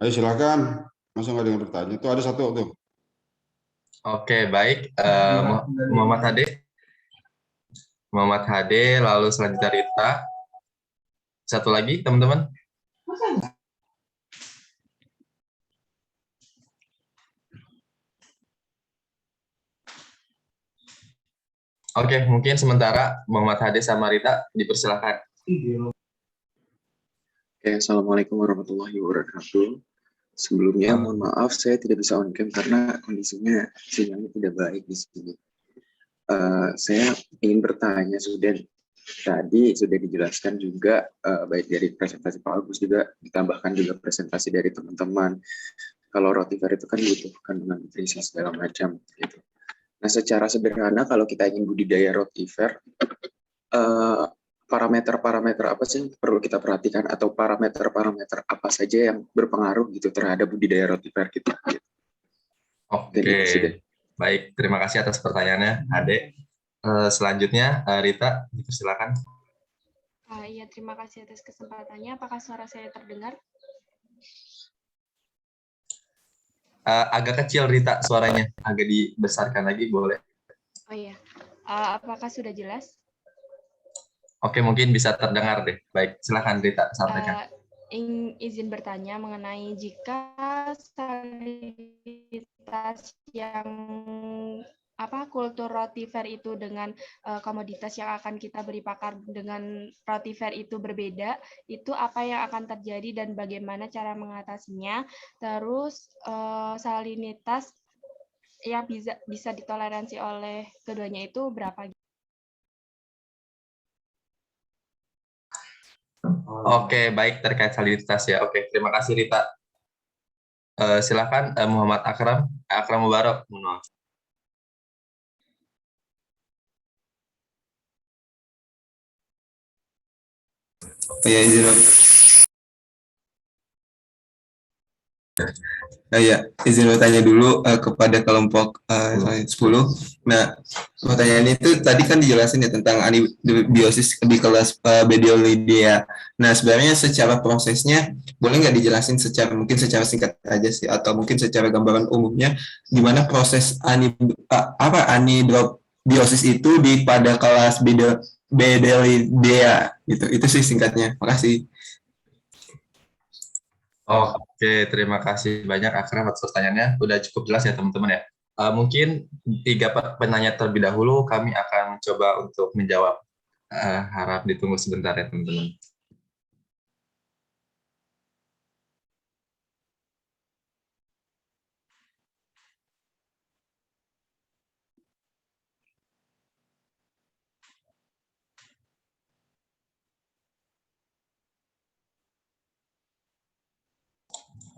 Ayo silakan. Masa nggak ada yang bertanya? Tuh ada satu tuh. Oke, baik. Muhammad Hade. Muhammad Hade, lalu selanjutnya Rita. Satu lagi, teman-teman. Oke, mungkin sementara Muhammad Hade sama Rita dipersilakan. Oke, Assalamualaikum warahmatullahi wabarakatuh. Sebelumnya mohon maaf saya tidak bisa on cam karena kondisinya sinyalnya tidak baik di sini. Saya ingin bertanya, tadi sudah dijelaskan juga baik dari presentasi Pak Agus juga ditambahkan juga presentasi dari teman-teman. Kalau rotifer itu kan butuh kandungan nutrisi segala macam gitu. Nah, secara sederhana kalau kita ingin budidaya rotifer, parameter-parameter apa sih yang perlu kita perhatikan atau parameter-parameter apa saja yang berpengaruh gitu terhadap budidaya rotifer kita? Oke, baik. Terima kasih atas pertanyaannya, Ade. Selanjutnya, Rita, dipersilakan. Iya, terima kasih atas kesempatannya. Apakah suara saya terdengar? Agak kecil, Rita, suaranya. Agak dibesarkan lagi, boleh. Oh iya. Apakah sudah jelas? Oke, mungkin bisa terdengar deh. Baik, silakan Rita, sampaikan. Izin bertanya mengenai jika salinitas yang kultur rotifer itu dengan komoditas yang akan kita beri pakar dengan rotifer itu berbeda, itu apa yang akan terjadi dan bagaimana cara mengatasinya? Terus salinitas yang bisa ditoleransi oleh keduanya itu berapa? Oke, baik, terkait salinitas ya. Oke, terima kasih Rita. Silakan Muhammad Akram Mubarak. Ya, izin. Nah, ya, izin bertanya dulu kepada kelompok 10. Nah, pertanyaan itu tadi kan dijelasin ya tentang anibiosis di kelas Bdelloidea. Nah, sebenarnya secara prosesnya boleh nggak dijelasin mungkin secara singkat aja sih, atau mungkin secara gambaran umumnya gimana proses anibiosis itu di pada kelas Bdelloidea gitu. Itu sih singkatnya. Makasih. Oke, terima kasih banyak Akram atas pertanyaannya. Udah cukup jelas ya teman-teman ya. Mungkin 3 penanya terlebih dahulu kami akan coba untuk menjawab. Harap ditunggu sebentar ya teman-teman.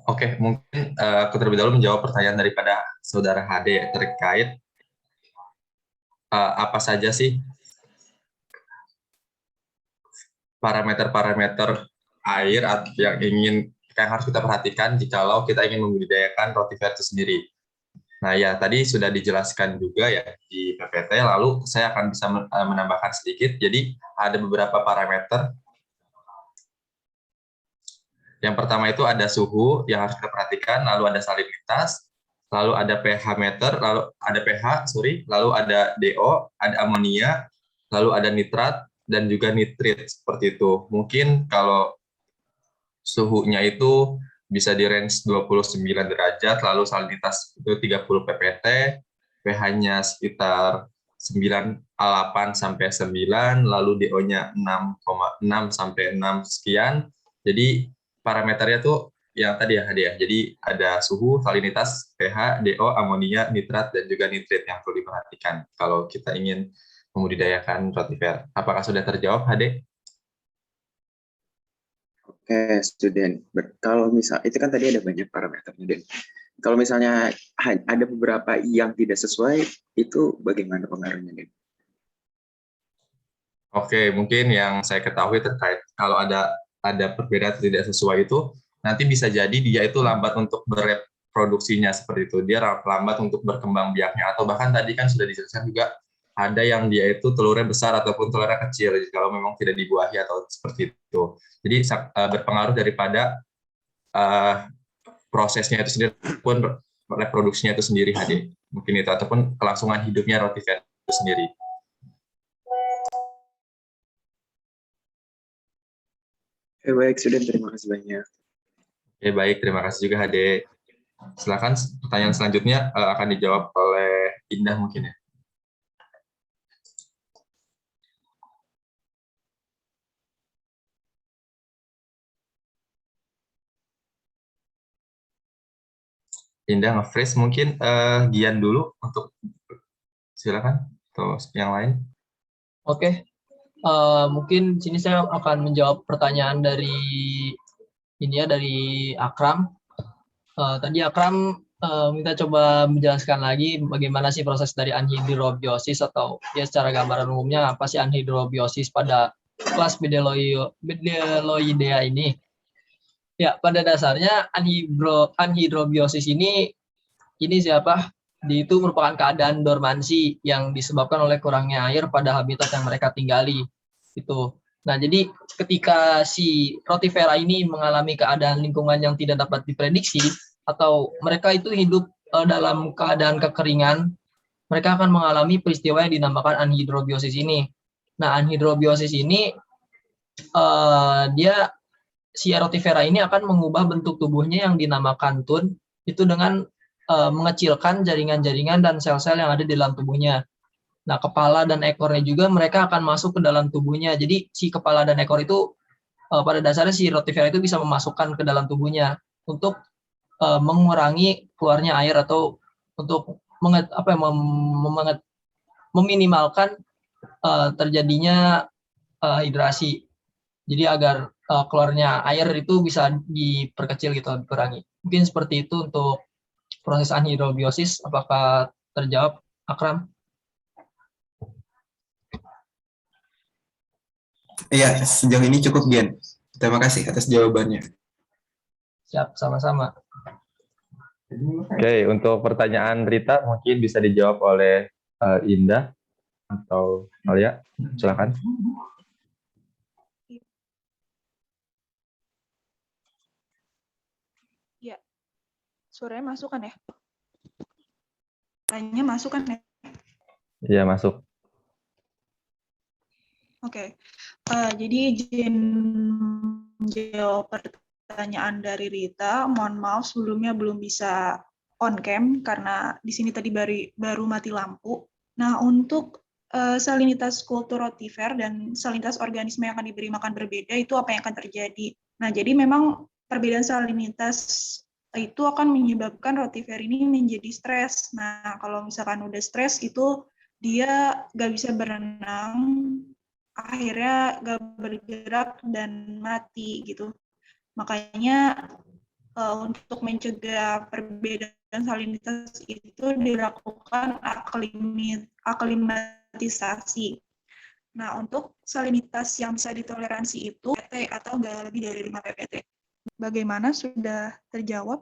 Oke, mungkin aku terlebih dahulu menjawab pertanyaan daripada Saudara HD terkait apa saja sih parameter-parameter air yang harus kita perhatikan jikalau kita ingin membudidayakan rotifer itu sendiri. Nah ya, tadi sudah dijelaskan juga ya di PPT, lalu saya akan bisa menambahkan sedikit. Jadi ada beberapa parameter. Yang pertama itu ada suhu yang harus kita perhatikan, lalu ada salinitas, lalu ada pH meter, lalu ada lalu ada DO, ada amonia, lalu ada nitrat, dan juga nitrit, seperti itu. Mungkin kalau suhunya itu bisa di range 29 derajat, lalu salinitas itu 30 ppt, pH-nya sekitar 9,8 sampai 9, lalu DO-nya 6,6 sampai 6 sekian. Jadi parameternya tuh yang tadi ya, hadiah. Jadi ada suhu, salinitas, pH, DO, amonia, nitrat, dan juga nitrit yang perlu diperhatikan kalau kita ingin membudidayakan rotifer. Apakah sudah terjawab, HD? Oke, student. Kalau misal itu kan tadi ada banyak parameternya, Den. Kalau misalnya ada beberapa yang tidak sesuai, itu bagaimana pengaruhnya, Den? Oke, mungkin yang saya ketahui terkait kalau ada perbedaan tidak sesuai itu, nanti bisa jadi dia itu lambat untuk bereproduksinya seperti itu. Dia lambat untuk berkembang biaknya, atau bahkan tadi kan sudah dijelaskan juga ada yang dia itu telurnya besar ataupun telurnya kecil kalau memang tidak dibuahi atau seperti itu. Jadi berpengaruh daripada prosesnya itu sendiri pun reproduksinya itu sendiri, HD. Mungkin itu, ataupun kelangsungan hidupnya rotifer itu sendiri. Baik, student. Terima kasih banyak. Baik, terima kasih juga HD. Silakan pertanyaan selanjutnya akan dijawab oleh Indah mungkin ya. Indah nge-freeze mungkin Gian dulu untuk silakan atau yang lain. Oke. Mungkin sini saya akan menjawab pertanyaan dari Akram. Tadi Akram minta coba menjelaskan lagi bagaimana sih proses dari anhidrobiosis, atau ya secara gambaran umumnya apa sih anhidrobiosis pada kelas Bdelloidea ini. Ya, pada dasarnya anhidrobiosis ini itu merupakan keadaan dormansi yang disebabkan oleh kurangnya air pada habitat yang mereka tinggali. Itu. Nah, jadi ketika si rotifera ini mengalami keadaan lingkungan yang tidak dapat diprediksi, atau mereka itu hidup dalam keadaan kekeringan, mereka akan mengalami peristiwa yang dinamakan anhidrobiosis ini. Nah, anhidrobiosis ini si rotifera ini akan mengubah bentuk tubuhnya yang dinamakan tun itu dengan mengecilkan jaringan-jaringan dan sel-sel yang ada di dalam tubuhnya. Nah, kepala dan ekornya juga mereka akan masuk ke dalam tubuhnya. Jadi si kepala dan ekor itu pada dasarnya si rotifera itu bisa memasukkan ke dalam tubuhnya untuk mengurangi keluarnya air, atau untuk meminimalkan terjadinya hidrasi. Jadi agar keluarnya air itu bisa diperkecil gitu, dikurangi. Mungkin seperti itu untuk proses anhidrobiosis. Apakah terjawab, Akram? Iya, sejauh ini cukup, Gen. Terima kasih atas jawabannya. Siap, sama-sama. Oke, untuk pertanyaan Rita mungkin bisa dijawab oleh Indah atau Alia. Silakan. Ya, suaranya masuk kan ya? Tanya masuk kan ya? Iya, masuk. Oke. Jadi izin jawab pertanyaan dari Rita. Mohon maaf sebelumnya belum bisa on cam karena di sini tadi baru mati lampu. Nah, untuk salinitas kultur rotifer dan salinitas organisme yang akan diberi makan berbeda, itu apa yang akan terjadi? Nah, jadi memang perbedaan salinitas itu akan menyebabkan rotifer ini menjadi stres. Nah, kalau misalkan udah stres itu dia nggak bisa berenang, akhirnya nggak bergerak dan mati gitu. Makanya untuk mencegah perbedaan salinitas itu dilakukan aklimatisasi. Nah, untuk salinitas yang bisa ditoleransi itu pppt atau nggak lebih dari 5 pppt. Bagaimana, sudah terjawab?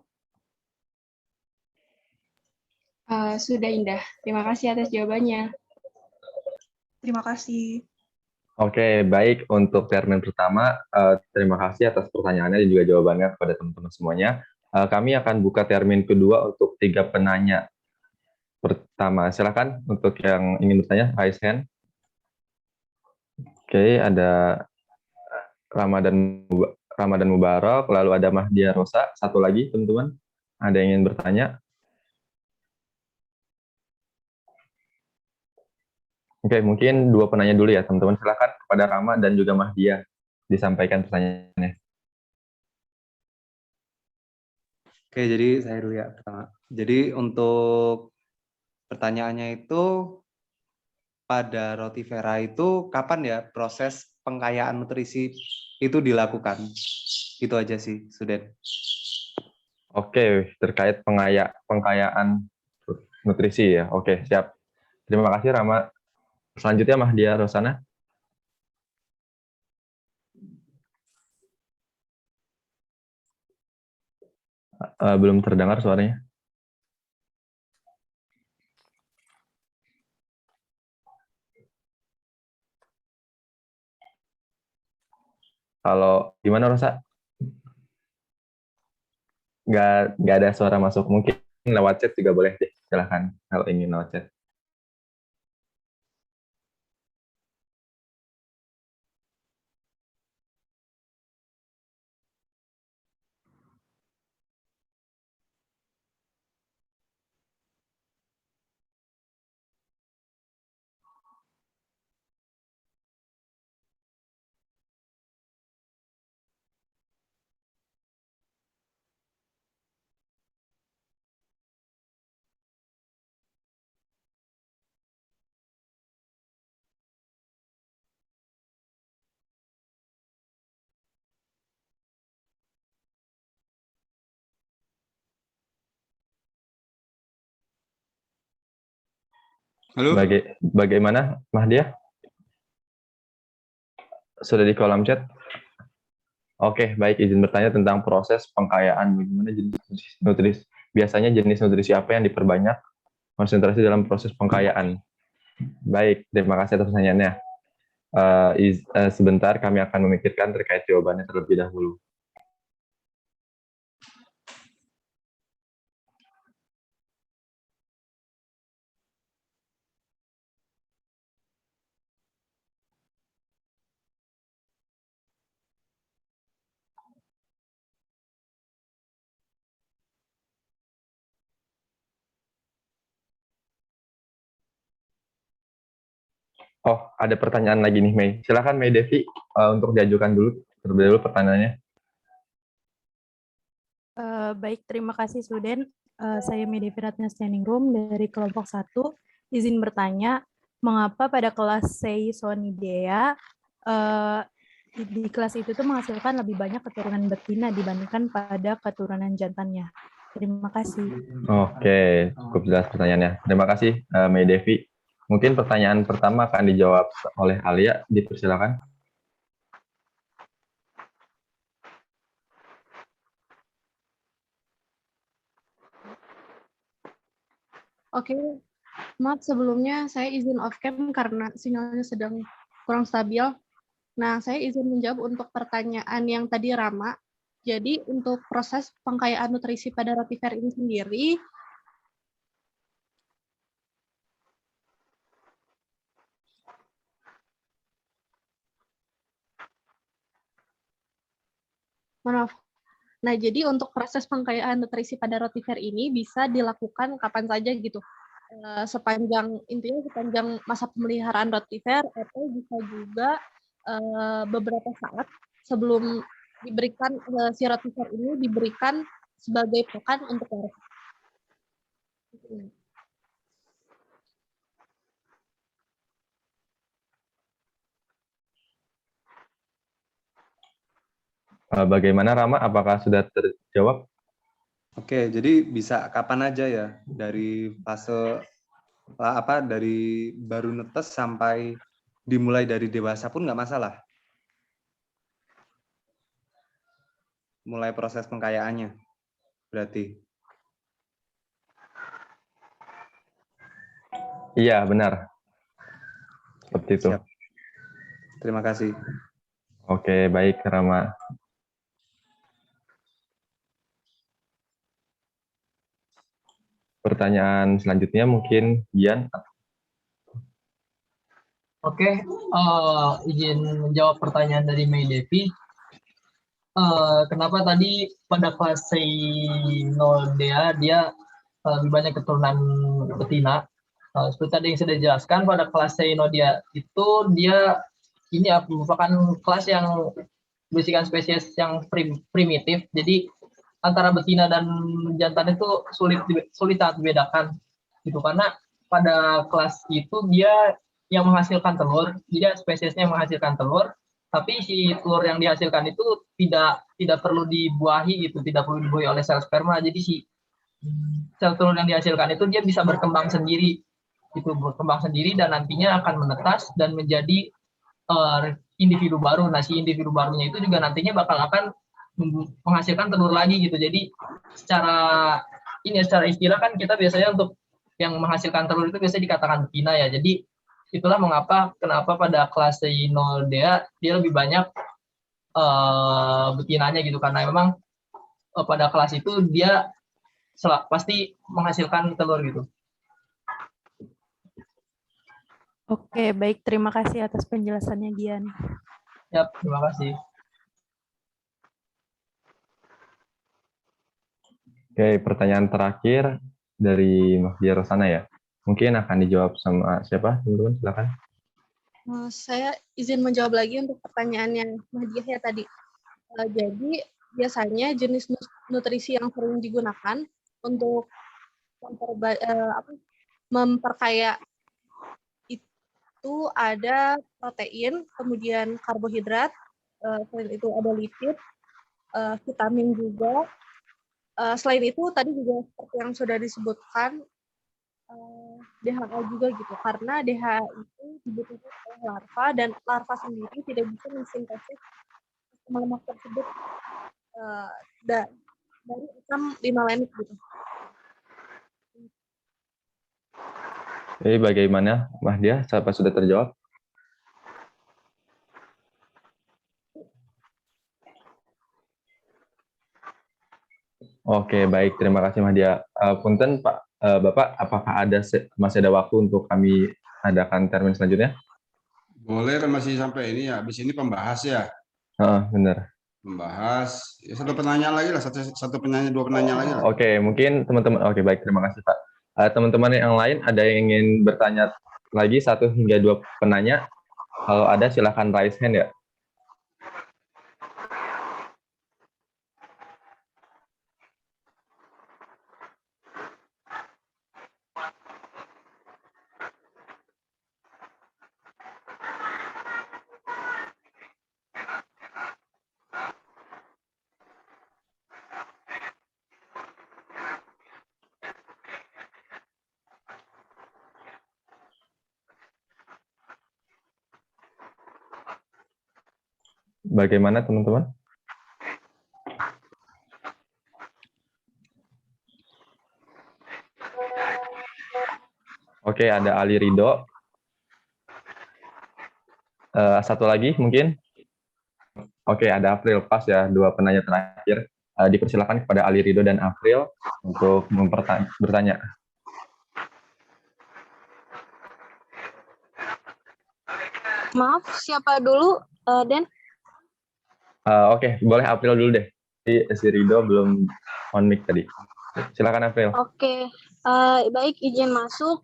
Sudah, Indah. Terima kasih atas jawabannya. Terima kasih. Oke, baik. Untuk termin pertama, terima kasih atas pertanyaannya dan juga jawabannya kepada teman-teman semuanya. Kami akan buka termin kedua untuk 3 penanya. Pertama, silakan untuk yang ingin bertanya, raise hand. Oke, ada Ramadan Mubarak, lalu ada Mahdia Rosa. Satu lagi, teman-teman. Ada yang ingin bertanya? Oke, mungkin 2 penanya dulu ya, teman-teman. Silakan kepada Rama dan juga Mahdia disampaikan pertanyaannya. Oke, jadi saya dulu ya pertama. Jadi untuk pertanyaannya itu pada rotifera itu kapan ya proses pengkayaan nutrisi itu dilakukan? Itu aja sih, Suden. Oke, terkait pengkayaan nutrisi ya. Oke, siap. Terima kasih Rama. Selanjutnya Mahdia Rosana. Belum terdengar suaranya. Kalau gimana Rosa? Nggak ada suara masuk. Mungkin lewat chat juga boleh deh. Silahkan kalau ingin lewat chat. Halo? Bagaimana Mahdia? Sudah di kolom chat? Oke, baik. Izin bertanya tentang proses pengkayaan. Bagaimana jenis nutrisi? Biasanya jenis nutrisi apa yang diperbanyak konsentrasi dalam proses pengkayaan? Baik, terima kasih atas pertanyaannya. Sebentar, kami akan memikirkan terkait jawabannya terlebih dahulu. Oh, ada pertanyaan lagi nih, Mei. Silakan Mei Devi untuk diajukan dulu terlebih dahulu pertanyaannya. Baik, terima kasih Suden. Saya Mei Devi Ratna Standing Room dari kelompok 1. Izin bertanya, mengapa pada kelas Seisonidea di kelas itu tuh menghasilkan lebih banyak keturunan betina dibandingkan pada keturunan jantannya? Terima kasih. Oke, cukup jelas pertanyaannya. Terima kasih, Mei Devi. Mungkin pertanyaan pertama akan dijawab oleh Alia. Dipersilakan. Oke, maaf sebelumnya saya izin off cam karena sinyalnya sedang kurang stabil. Nah, saya izin menjawab untuk pertanyaan yang tadi Rama. Jadi untuk proses pengkayaan nutrisi pada rotifer ini sendiri, maaf. Nah, jadi untuk proses pengkayaan nutrisi pada rotifer ini bisa dilakukan kapan saja gitu. Sepanjang masa pemeliharaan rotifer atau bisa juga beberapa saat sebelum diberikan si rotifer ini diberikan sebagai pakan untuk larva. Bagaimana Rama? Apakah sudah terjawab? Oke, jadi bisa kapan aja ya dari fase dari baru netes sampai dimulai dari dewasa pun nggak masalah. Mulai proses pengkayaannya berarti. Iya, benar. Seperti itu. Siap. Terima kasih. Oke, baik Rama. Pertanyaan selanjutnya mungkin Gian. Oke, izin menjawab pertanyaan dari Mei Devi. Kenapa tadi pada kelas Cynodea dia lebih banyak keturunan betina? Seperti tadi yang sudah dijelaskan, pada kelas Cynodea itu dia ini merupakan kelas yang berisikan spesies yang primitif. Jadi antara betina dan jantan itu sulit sangat dibedakan gitu, karena pada kelas itu dia yang menghasilkan telur, jadi spesiesnya yang menghasilkan telur, tapi si telur yang dihasilkan itu tidak perlu dibuahi gitu, tidak perlu dibuahi oleh sel sperma. Jadi si sel telur yang dihasilkan itu dia bisa berkembang sendiri, dan nantinya akan menetas dan menjadi individu baru. Nah, si individu barunya itu juga nantinya bakal akan menghasilkan telur lagi gitu. Jadi secara istilah kan kita biasanya untuk yang menghasilkan telur itu biasanya dikatakan betina ya. Jadi itulah kenapa pada kelas Cynodea dia lebih banyak betinanya gitu, karena memang pada kelas itu dia pasti menghasilkan telur gitu. Oke, baik. Terima kasih atas penjelasannya, Gian. Ya, terima kasih. Oke, pertanyaan terakhir dari Mahdia Rosana ya. Mungkin akan dijawab sama siapa? Teman-teman, silakan. Saya izin menjawab lagi untuk pertanyaannya Mahdiah ya tadi. Jadi biasanya jenis nutrisi yang sering digunakan untuk memperkaya itu ada protein, kemudian karbohidrat, selain itu ada lipid, vitamin juga. Selain itu tadi juga seperti yang sudah disebutkan DHA juga gitu, karena DHA itu dibutuhkan oleh larva dan larva sendiri tidak bisa mensintesis lemak tersebut dari asam linolenik gitu. Jadi bagaimana Mahdia? Apa sudah terjawab? Oke, baik. Terima kasih Mahdia. Punten Pak, Bapak, apakah masih ada waktu untuk kami adakan termin selanjutnya? Boleh kan, masih sampai ini ya. Habis ini pembahas ya. Benar. Membahas ya, satu pertanyaan lagi lah, satu penanya, dua penanya lagi lah. Oke, mungkin teman-teman. Oke, baik. Terima kasih Pak. Teman-teman yang lain ada yang ingin bertanya lagi 1 hingga 2 penanya? Kalau ada silakan raise hand ya. Bagaimana teman-teman? Oke, ada Ali Ridho. Satu lagi mungkin. Oke, ada April. Pas ya, 2 penanya terakhir. Dipersilakan kepada Ali Ridho dan April untuk bertanya. Maaf, siapa dulu, Den? Oke, boleh April dulu deh. Si Ridho belum on mic tadi. Silakan April. Oke, baik, izin masuk.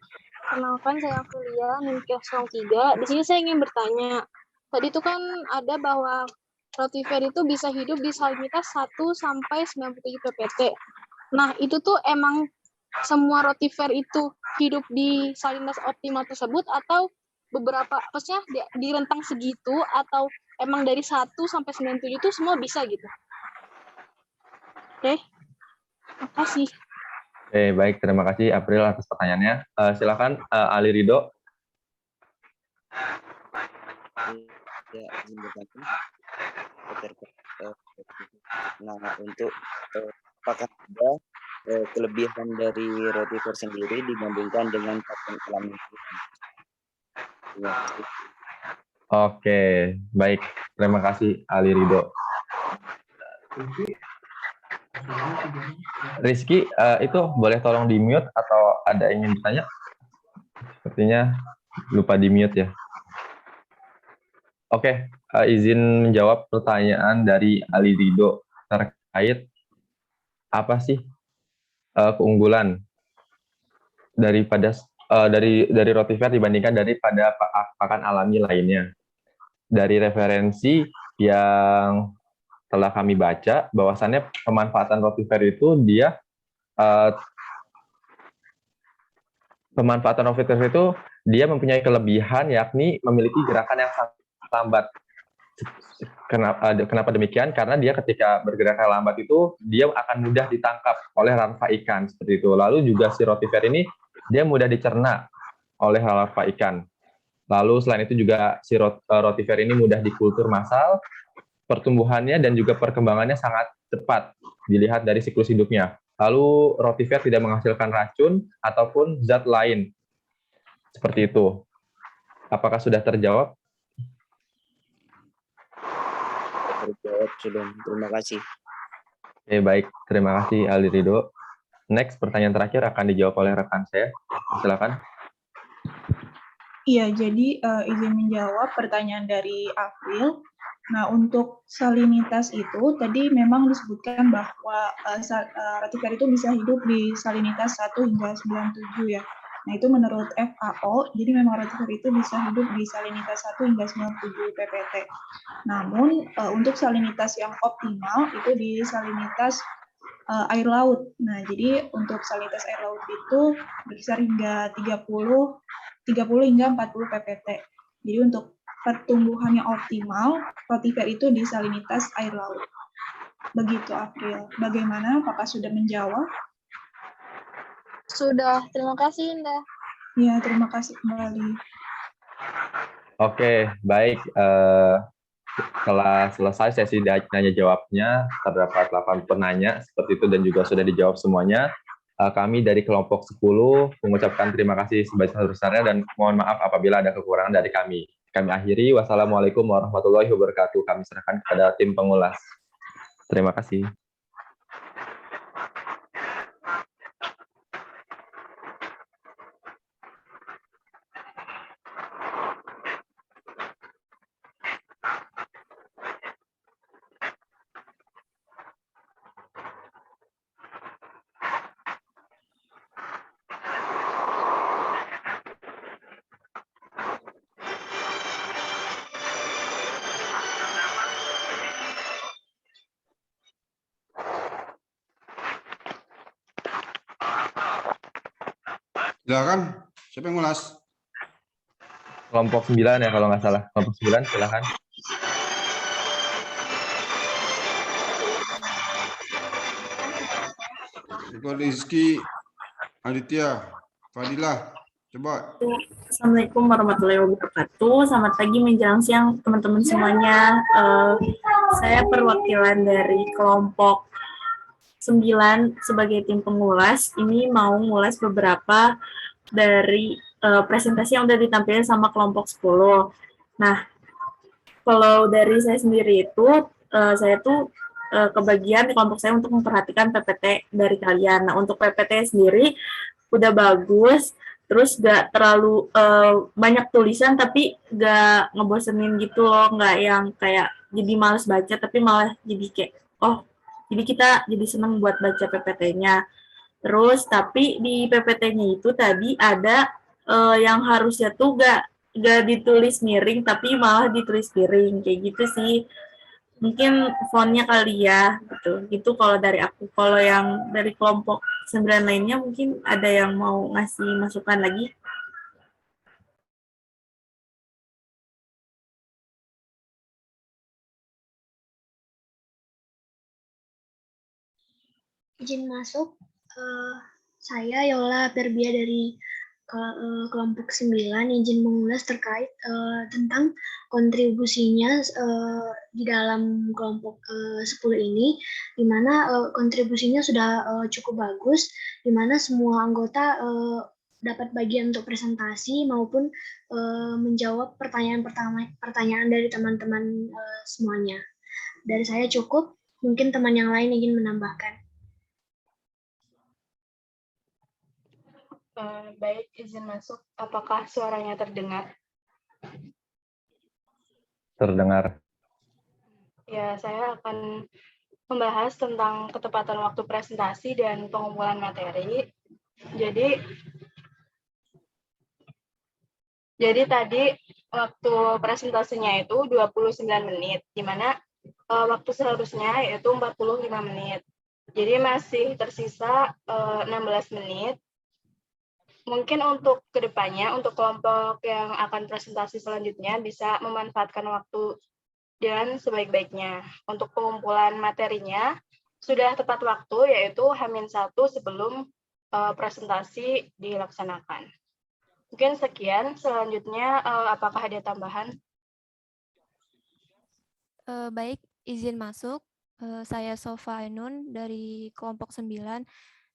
Kenalkan, saya Aprilia, NIM 03. Di sini saya ingin bertanya. Tadi itu kan ada bahwa rotifer itu bisa hidup di salinitas 1 sampai 97 ppt. Nah, itu tuh emang semua rotifer itu hidup di salinitas optimal tersebut atau beberapa, maksudnya di rentang segitu, atau emang dari 1 sampai 97 itu semua bisa gitu? Oke, makasih. Oke, baik. Terima kasih April atas pertanyaannya. Silakan Ali Ridho. Ya, nah, untuk apakah ada kelebihan dari rotifer sendiri dibandingkan dengan pakan alami? Oke, baik. Terima kasih Ali Ridho. Rizky, itu boleh tolong di-mute atau ada yang ingin bertanya? Sepertinya lupa di-mute ya. Oke, izin menjawab pertanyaan dari Ali Ridho terkait apa sih keunggulan daripada dari rotifer dibandingkan daripada pakan alami lainnya. Dari referensi yang telah kami baca, bahwasannya pemanfaatan rotifer itu dia mempunyai kelebihan, yakni memiliki gerakan yang sangat lambat. Kenapa demikian? Karena dia ketika bergerak lambat itu dia akan mudah ditangkap oleh larva ikan seperti itu. Lalu juga si rotifer ini dia mudah dicerna oleh larva ikan. Lalu selain itu juga si rotifer ini mudah dikultur massal, pertumbuhannya dan juga perkembangannya sangat cepat dilihat dari siklus hidupnya. Lalu rotifer tidak menghasilkan racun ataupun zat lain. Seperti itu. Apakah sudah terjawab? Terjawab sudah. Terima kasih. Oke, baik. Terima kasih Ali Ridho. Next, pertanyaan terakhir akan dijawab oleh rekan saya. Silakan. Iya, jadi izin menjawab pertanyaan dari April. Nah, untuk salinitas itu tadi memang disebutkan bahwa rotifer itu bisa hidup di salinitas 1 hingga 97 ya. Nah, itu menurut FAO, jadi memang rotifer itu bisa hidup di salinitas 1 hingga 97 ppt. Namun, untuk salinitas yang optimal itu di salinitas air laut. Nah, jadi untuk salinitas air laut itu berkisar hingga 30 hingga 40 ppt. Jadi untuk pertumbuhan yang optimal, rotifer itu di salinitas air laut. Begitu, April. Bagaimana? Apakah sudah menjawab? Sudah, terima kasih, Indah. Ya, terima kasih kembali. Oke, baik. Setelah selesai sesi tanya jawabnya, terdapat 8 penanya seperti itu dan juga sudah dijawab semuanya. Kami dari kelompok 10 mengucapkan terima kasih sebesar-besarnya dan mohon maaf apabila ada kekurangan dari kami. Kami akhiri. Wassalamualaikum warahmatullahi wabarakatuh. Kami serahkan kepada tim pengulas. Terima kasih. Silakan, siapa yang ngulas? Kelompok 9 ya kalau nggak salah. Kelompok 9, silakan. Eko Rizky, Aditya, Fadilah, coba. Assalamualaikum warahmatullahi wabarakatuh. Selamat pagi menjelang siang teman-teman semuanya. Saya perwakilan dari kelompok 9 sebagai tim pengulas. Ini mau ngulas beberapa dari presentasi yang udah ditampilkan sama kelompok 10. Nah, kalau dari saya sendiri itu, saya tuh kebagian di kelompok saya untuk memperhatikan PPT dari kalian. Nah, untuk PPT sendiri udah bagus, terus gak terlalu banyak tulisan, tapi gak ngebosenin gitu loh, gak yang kayak jadi males baca, tapi malah jadi kayak, oh, jadi kita jadi seneng buat baca PPT-nya. Terus, tapi di PPT-nya itu tadi ada yang harusnya tuh gak ditulis miring, tapi malah ditulis piring, kayak gitu sih. Mungkin fontnya kali ya, gitu. Itu kalau dari aku. Kalau yang dari kelompok 9 lainnya mungkin ada yang mau ngasih masukan lagi. Izin masuk, saya Yola Perbia dari kelompok 9 izin mengulas terkait tentang kontribusinya di dalam kelompok 10 ini, di mana kontribusinya sudah cukup bagus, di mana semua anggota dapat bagian untuk presentasi maupun menjawab pertanyaan dari teman-teman semuanya. Dari saya cukup, mungkin teman yang lain ingin menambahkan. Baik, izin masuk. Apakah suaranya terdengar? Terdengar. Ya, saya akan membahas tentang ketepatan waktu presentasi dan pengumpulan materi. Jadi tadi waktu presentasinya itu 29 menit, di mana waktu seharusnya yaitu 45 menit. Jadi masih tersisa 16 menit. Mungkin untuk kedepannya, untuk kelompok yang akan presentasi selanjutnya bisa memanfaatkan waktu dan sebaik-baiknya. Untuk pengumpulan materinya, sudah tepat waktu, yaitu H-1 sebelum presentasi dilaksanakan. Mungkin sekian, selanjutnya apakah ada tambahan? Baik, izin masuk. Saya Sofa Ainun dari kelompok 9.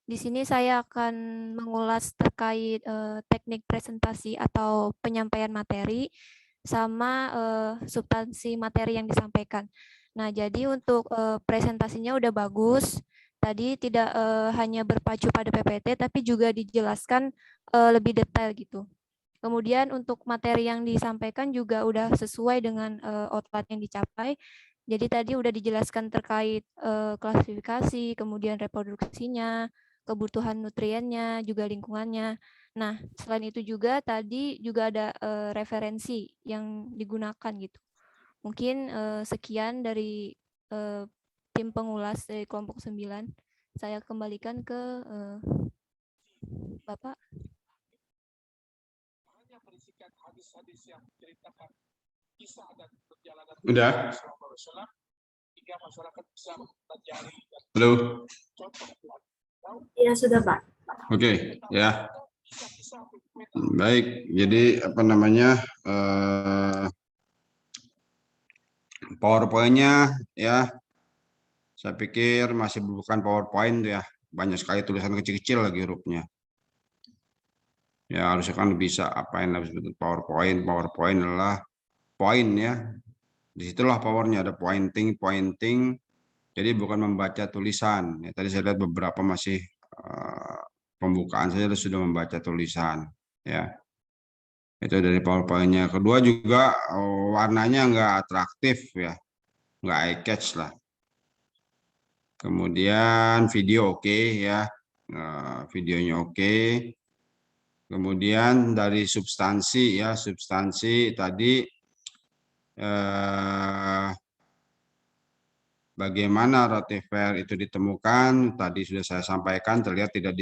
Di sini saya akan mengulas terkait teknik presentasi atau penyampaian materi sama substansi materi yang disampaikan. Nah, jadi untuk presentasinya udah bagus. Tadi tidak hanya berpacu pada PPT, tapi juga dijelaskan lebih detail gitu. Kemudian untuk materi yang disampaikan juga udah sesuai dengan output yang dicapai. Jadi tadi udah dijelaskan terkait klasifikasi, kemudian reproduksinya, kebutuhan nutriennya, juga lingkungannya. Nah, selain itu juga tadi juga ada referensi yang digunakan gitu. Mungkin sekian dari tim pengulas dari kelompok 9. Saya kembalikan ke Bapak. Udah? Halo? Ya, sudah, Pak. Oke, ya. Baik, jadi apa namanya, PowerPoint-nya ya, saya pikir masih bukan PowerPoint ya, banyak sekali tulisan kecil-kecil lagi hurufnya. Ya harusnya kan bisa apain habis betul PowerPoint adalah poin ya. Disitulah powernya, ada pointing. Jadi bukan membaca tulisan. Ya, tadi saya lihat beberapa masih pembukaan saja sudah membaca tulisan. Ya, itu dari PowerPoint-nya. Kedua juga warnanya nggak atraktif ya, nggak eye catch lah. Kemudian video oke ya, videonya oke. Kemudian dari substansi ya, substansi tadi bagaimana rotifer itu ditemukan tadi sudah saya sampaikan, terlihat tidak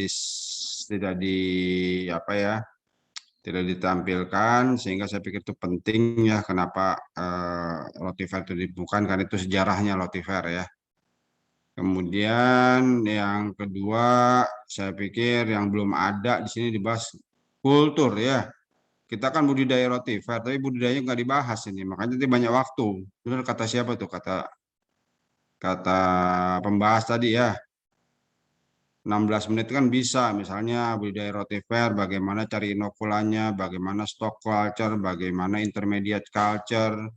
ditampilkan, sehingga saya pikir itu penting ya, kenapa rotifer itu ditemukan, karena itu sejarahnya rotifer ya. Kemudian yang kedua saya pikir yang belum ada di sini dibahas kultur ya. Kita kan budidaya rotifer, tapi budidayanya nggak dibahas ini, makanya nanti banyak waktu. Benar kata siapa tuh, kata pembahas tadi ya. 16 menit kan bisa, misalnya budidaya rotifer, bagaimana cari inokulannya, bagaimana stock culture, bagaimana intermediate culture,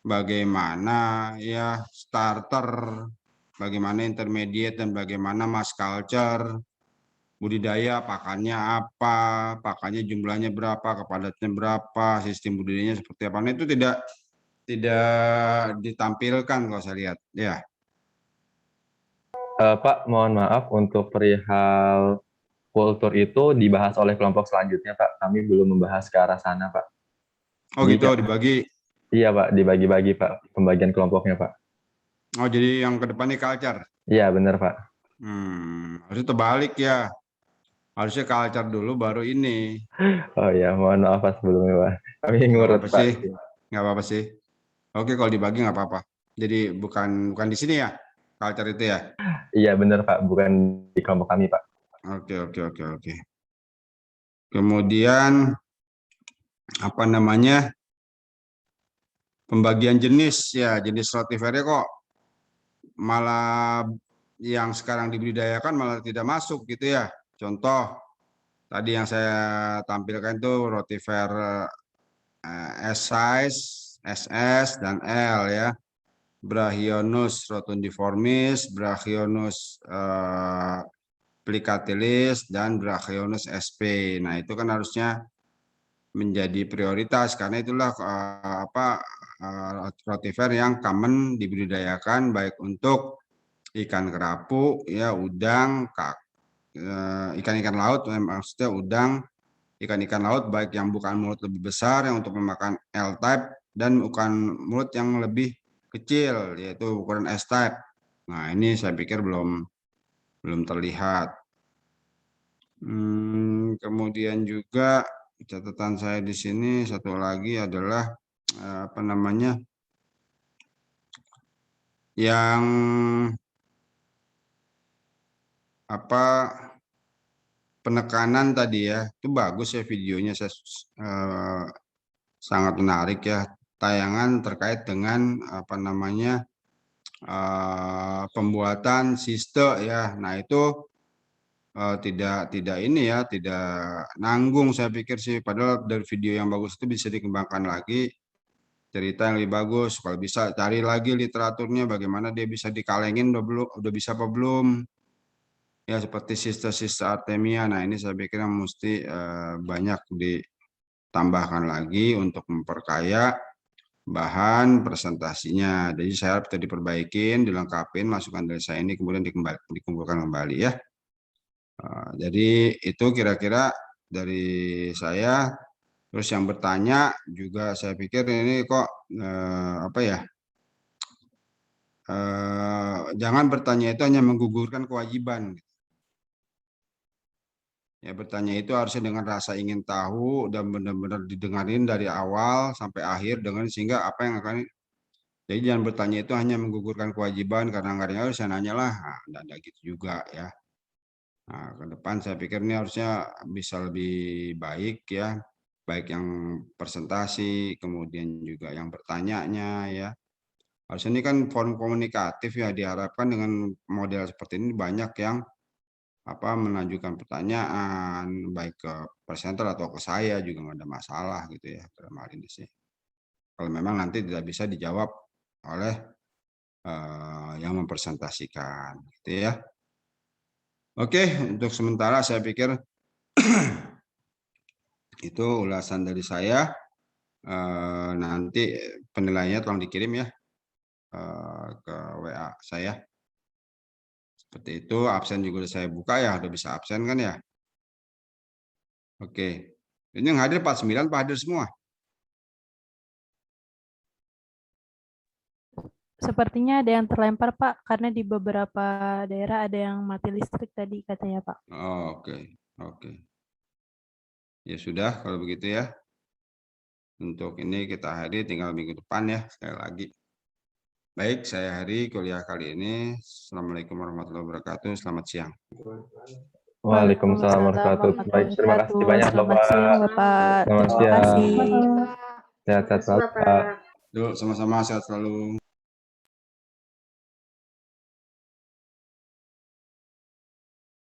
bagaimana ya starter, bagaimana intermediate, dan bagaimana mass culture, budidaya pakannya apa, pakannya jumlahnya berapa, kepadatnya berapa, sistem budidayanya seperti apa. Nah, itu tidak ditampilkan kalau saya lihat ya. Pak, mohon maaf untuk perihal kultur itu dibahas oleh kelompok selanjutnya, Pak. Kami belum membahas ke arah sana, Pak. Oh gitu, dibagi. Iya, Pak, dibagi-bagi, Pak, pembagian kelompoknya, Pak. Oh, jadi yang ke depannya culture. Iya, benar, Pak. Harusnya terbalik ya. Harusnya culture dulu baru ini. Oh ya, mohon maaf Pak sebelumnya, Pak. Kami ngurut, Pak. Nggak apa-apa sih. Oke, kalau dibagi nggak apa-apa. Jadi bukan di sini ya, culture itu ya? Iya, benar, Pak. Bukan di kelompok kami, Pak. Oke. Kemudian, apa namanya, pembagian jenis, ya jenis rotifernya kok malah yang sekarang dibudidayakan malah tidak masuk gitu ya. Contoh, tadi yang saya tampilkan itu rotifer S size, SS, dan L ya. Brachionus rotundiformis, Brachionus plicatilis, dan Brachionus sp. Nah, itu kan harusnya menjadi prioritas karena itulah rotifer yang common dibudidayakan baik untuk ikan kerapu, ya, udang, ikan-ikan laut, maksudnya udang, ikan-ikan laut baik yang bukan mulut lebih besar yang untuk memakan L-type dan bukan mulut yang lebih kecil yaitu ukuran S-type. Nah, ini saya pikir belum terlihat. Kemudian juga catatan saya di sini satu lagi adalah apa namanya, yang penekanan tadi ya, itu bagus ya videonya, saya sangat menarik ya, tayangan terkait dengan apa namanya pembuatan siste ya. Nah, itu tidak ini ya, tidak nanggung saya pikir sih, padahal dari video yang bagus itu bisa dikembangkan lagi cerita yang lebih bagus. Kalau bisa cari lagi literaturnya bagaimana dia bisa dikalengin, udah bisa apa belum ya, seperti siste artemia. Nah, ini saya pikir mesti banyak ditambahkan lagi untuk memperkaya bahan presentasinya. Jadi saya harap diperbaikin, dilengkapin masukan dari saya ini, kemudian dikumpulkan kembali ya. Jadi itu kira-kira dari saya. Terus yang bertanya juga saya pikir ini kok jangan bertanya itu hanya menggugurkan kewajiban. Ya, bertanya itu harusnya dengan rasa ingin tahu dan benar-benar didengarin dari awal sampai akhir dengan sehingga apa yang akan. Jadi jangan bertanya itu hanya menggugurkan kewajiban karena nggak ada saya nanya lah, nah, ada gitu juga ya. Nah, ke depan saya pikir ini harusnya bisa lebih baik ya, baik yang presentasi, kemudian juga yang bertanyanya ya. Harusnya ini kan forum komunikatif ya, diharapkan dengan model seperti ini banyak yang mengajukan pertanyaan baik ke presenter atau ke saya juga nggak ada masalah gitu ya dalam hal ini sih. Kalau memang nanti tidak bisa dijawab oleh yang mempresentasikan gitu ya. Oke, untuk sementara saya pikir itu ulasan dari saya. Nanti penilaiannya tolong dikirim ya ke WA saya. Seperti itu, absen juga saya buka ya, udah bisa absen kan ya. Oke, ini yang hadir 49 Pak hadir semua? Sepertinya ada yang terlempar Pak, karena di beberapa daerah ada yang mati listrik tadi katanya Pak. Oke. Ya sudah kalau begitu ya. Untuk ini kita hadir tinggal minggu depan ya, sekali lagi. Baik, saya hari kuliah kali ini. Assalamualaikum warahmatullahi wabarakatuh. Selamat siang. Waalaikumsalam warahmatullahi wabarakatuh. Baik, terima kasih banyak Selamat siang Bapak. Selamat Terima kasih. Sehat-sehat selalu, Pak. Yuk, sama-sama sehat selalu.